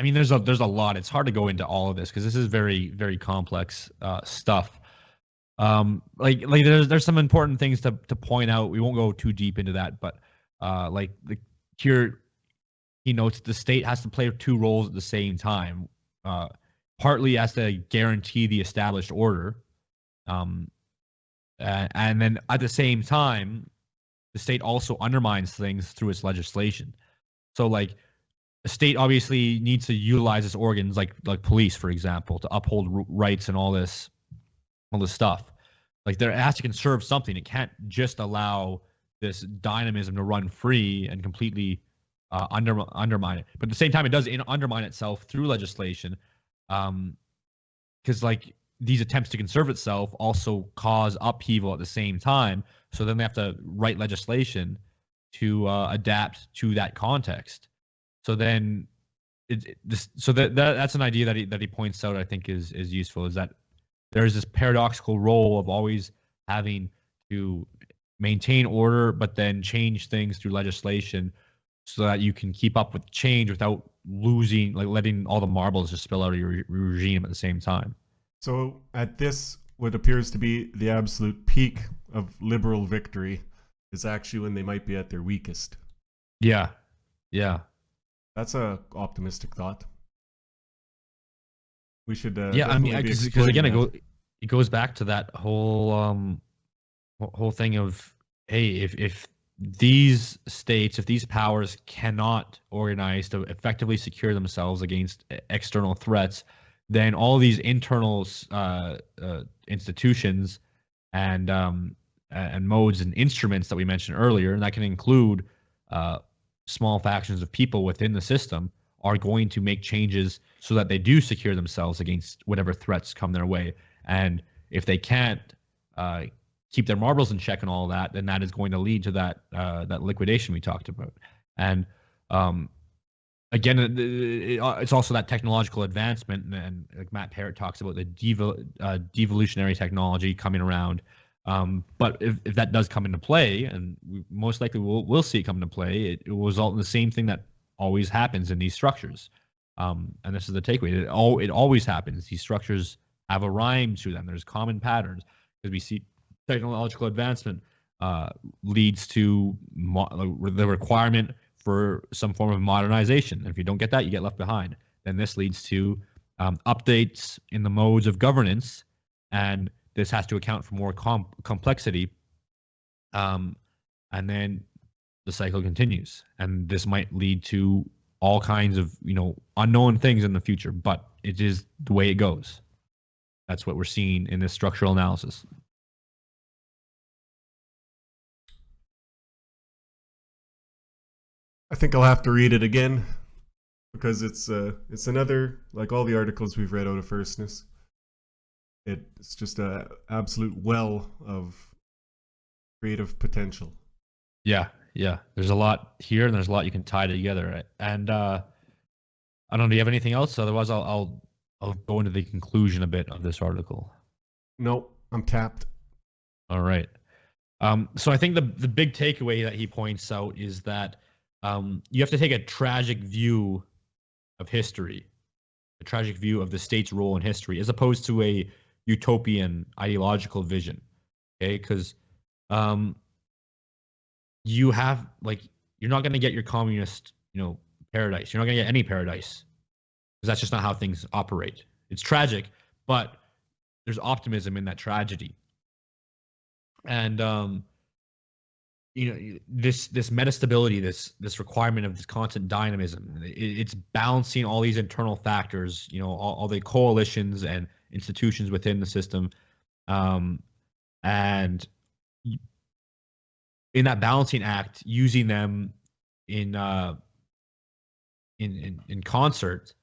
mean, there's a lot. It's hard to go into all of this, because this is very, very complex stuff. Like there's some important things to point out. We won't go too deep into that, but here he notes the state has to play two roles at the same time. Partly has to guarantee the established order, And then at the same time, the state also undermines things through its legislation. So like a state obviously needs to utilize its organs, like police, for example, to uphold rights and all this stuff. Like it has to conserve something. It can't just allow this dynamism to run free and completely undermine it. But at the same time, it does undermine itself through legislation, because like these attempts to conserve itself also cause upheaval at the same time. So then they have to write legislation to adapt to that context. So then, that's an idea that he points out. I think is useful. Is that there is this paradoxical role of always having to maintain order, but then change things through legislation, so that you can keep up with change without losing, like letting all the marbles just spill out of your regime at the same time. So at this, what appears to be the absolute peak of liberal victory is actually when they might be at their weakest. Yeah. That's a optimistic thought. We should I mean, because again, it goes back to that whole thing of, hey, if these states, if these powers cannot organize to effectively secure themselves against external threats, then all these internal institutions and modes and instruments that we mentioned earlier, and that can include small factions of people within the system, are going to make changes so that they do secure themselves against whatever threats come their way. And if they can't keep their marbles in check and all that, then that is going to lead to that liquidation we talked about. And again, it's also that technological advancement, and like Matt Parrott talks about the devolutionary technology coming around. But if that does come into play, and we most likely we'll see it come into play, it will result in the same thing that always happens in these structures. And this is the takeaway. It always happens. These structures have a rhyme to them. There's common patterns, because we see technological advancement leads to the requirement for some form of modernization. And if you don't get that, you get left behind. Then this leads to updates in the modes of governance, and this has to account for more complexity. And then the cycle continues, and this might lead to all kinds of unknown things in the future. But it is the way it goes. That's what we're seeing in this structural analysis. I think I'll have to read it again, because it's another, like all the articles we've read out of Firstness. It's just a absolute well of creative potential. Yeah. There's a lot here, and there's a lot you can tie together. Right? And I don't know. Do you have anything else? Otherwise, I'll go into the conclusion a bit of this article. Nope, I'm tapped. All right. So I think the big takeaway that he points out is that you have to take a tragic view of history, a tragic view of the state's role in history, as opposed to a utopian ideological vision. Okay, because you have, like, you're not going to get your communist, paradise. You're not going to get any paradise, because that's just not how things operate. It's tragic, but there's optimism in that tragedy. And this metastability, this requirement of this constant dynamism, it's balancing all these internal factors, all the coalitions and institutions within the system, and in that balancing act, using them in concert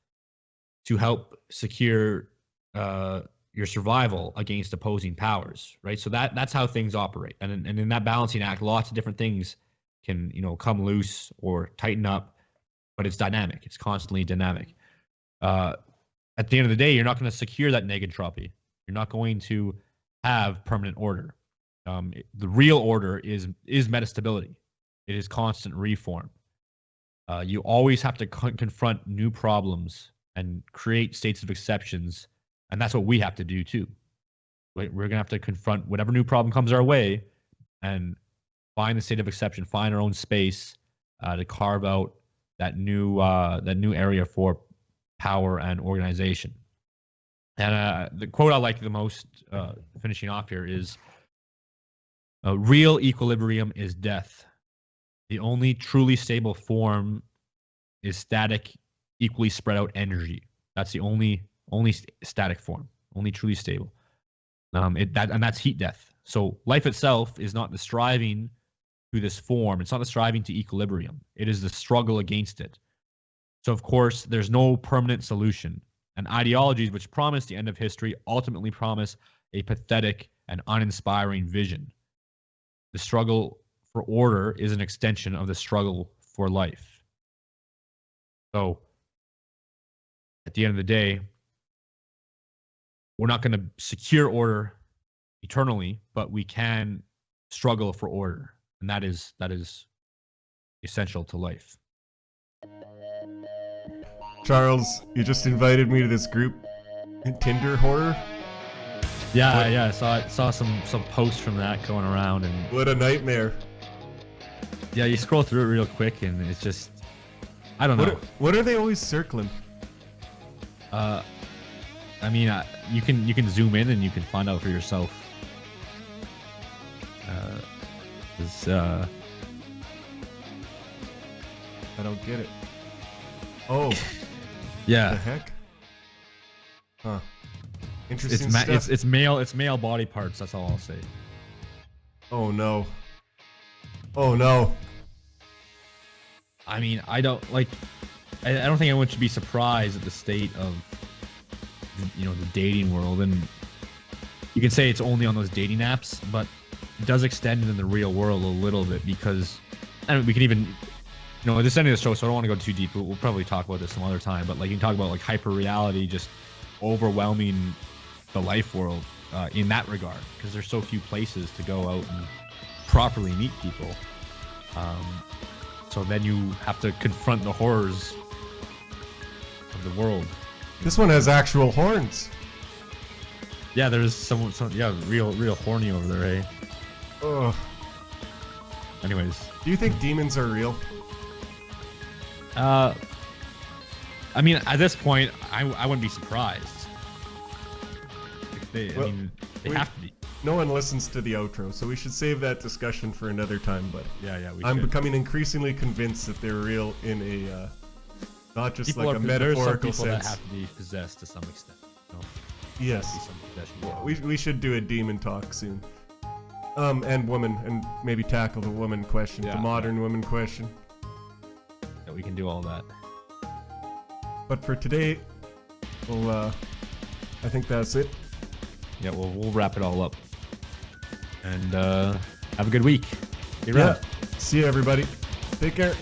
to help secure your survival against opposing powers, right? So that's how things operate, and in that balancing act, lots of different things can come loose or tighten up, but it's dynamic. It's constantly dynamic. At the end of the day, you're not going to secure that negentropy. You're not going to have permanent order. The real order is metastability. It is constant reform. You always have to confront new problems and create states of exceptions. And that's what we have to do too. We're going to have to confront whatever new problem comes our way and find the state of exception, find our own space to carve out that new area for power and organization. And the quote I like the most, finishing off here, is Real equilibrium is death. The only truly stable form is static, equally spread out energy. That's the only static form, only truly stable. And that's heat death. So life itself is not the striving to this form. It's not the striving to equilibrium. It is the struggle against it. So of course, there's no permanent solution. And ideologies which promise the end of history ultimately promise a pathetic and uninspiring vision. The struggle for order is an extension of the struggle for life. So at the end of the day, we're not going to secure order eternally, but we can struggle for order, and that is essential to life. Charles, you just invited me to this group in Tinder horror. Yeah, I saw some posts from that going around, and what a nightmare. Yeah, you scroll through it real quick, and it's just, I don't know. What are they always circling? I mean, you can zoom in and you can find out for yourself. I don't get it. Oh. Yeah. What the heck? Huh. Interesting stuff. It's male body parts. That's all I'll say. Oh no. Oh no. I mean, I don't think anyone should be surprised at the state of, the dating world. And you can say it's only on those dating apps, but it does extend into the real world a little bit, because, and we can even, this ending of the show, so I don't want to go too deep. We'll probably talk about this some other time, but like you can talk about like hyper reality just overwhelming the life world in that regard, because there's so few places to go out and properly meet people. So then you have to confront the horrors of the world. This one has actual horns. Yeah, there's some real horny over there, eh? Ugh. Anyways. Do you think demons are real? I mean, at this point, I wouldn't be surprised. They have to be. No one listens to the outro, so we should save that discussion for another time. But I'm becoming increasingly convinced that they're real in a not just people like a metaphorical sense. That have to be possessed to some extent. Yes. We should do a demon talk soon. And woman, and maybe tackle the woman question, the modern woman question. Yeah, we can do all that. But for today, I think that's it. Yeah, we'll wrap it all up. And have a good week. See you around. See you, everybody. Take care.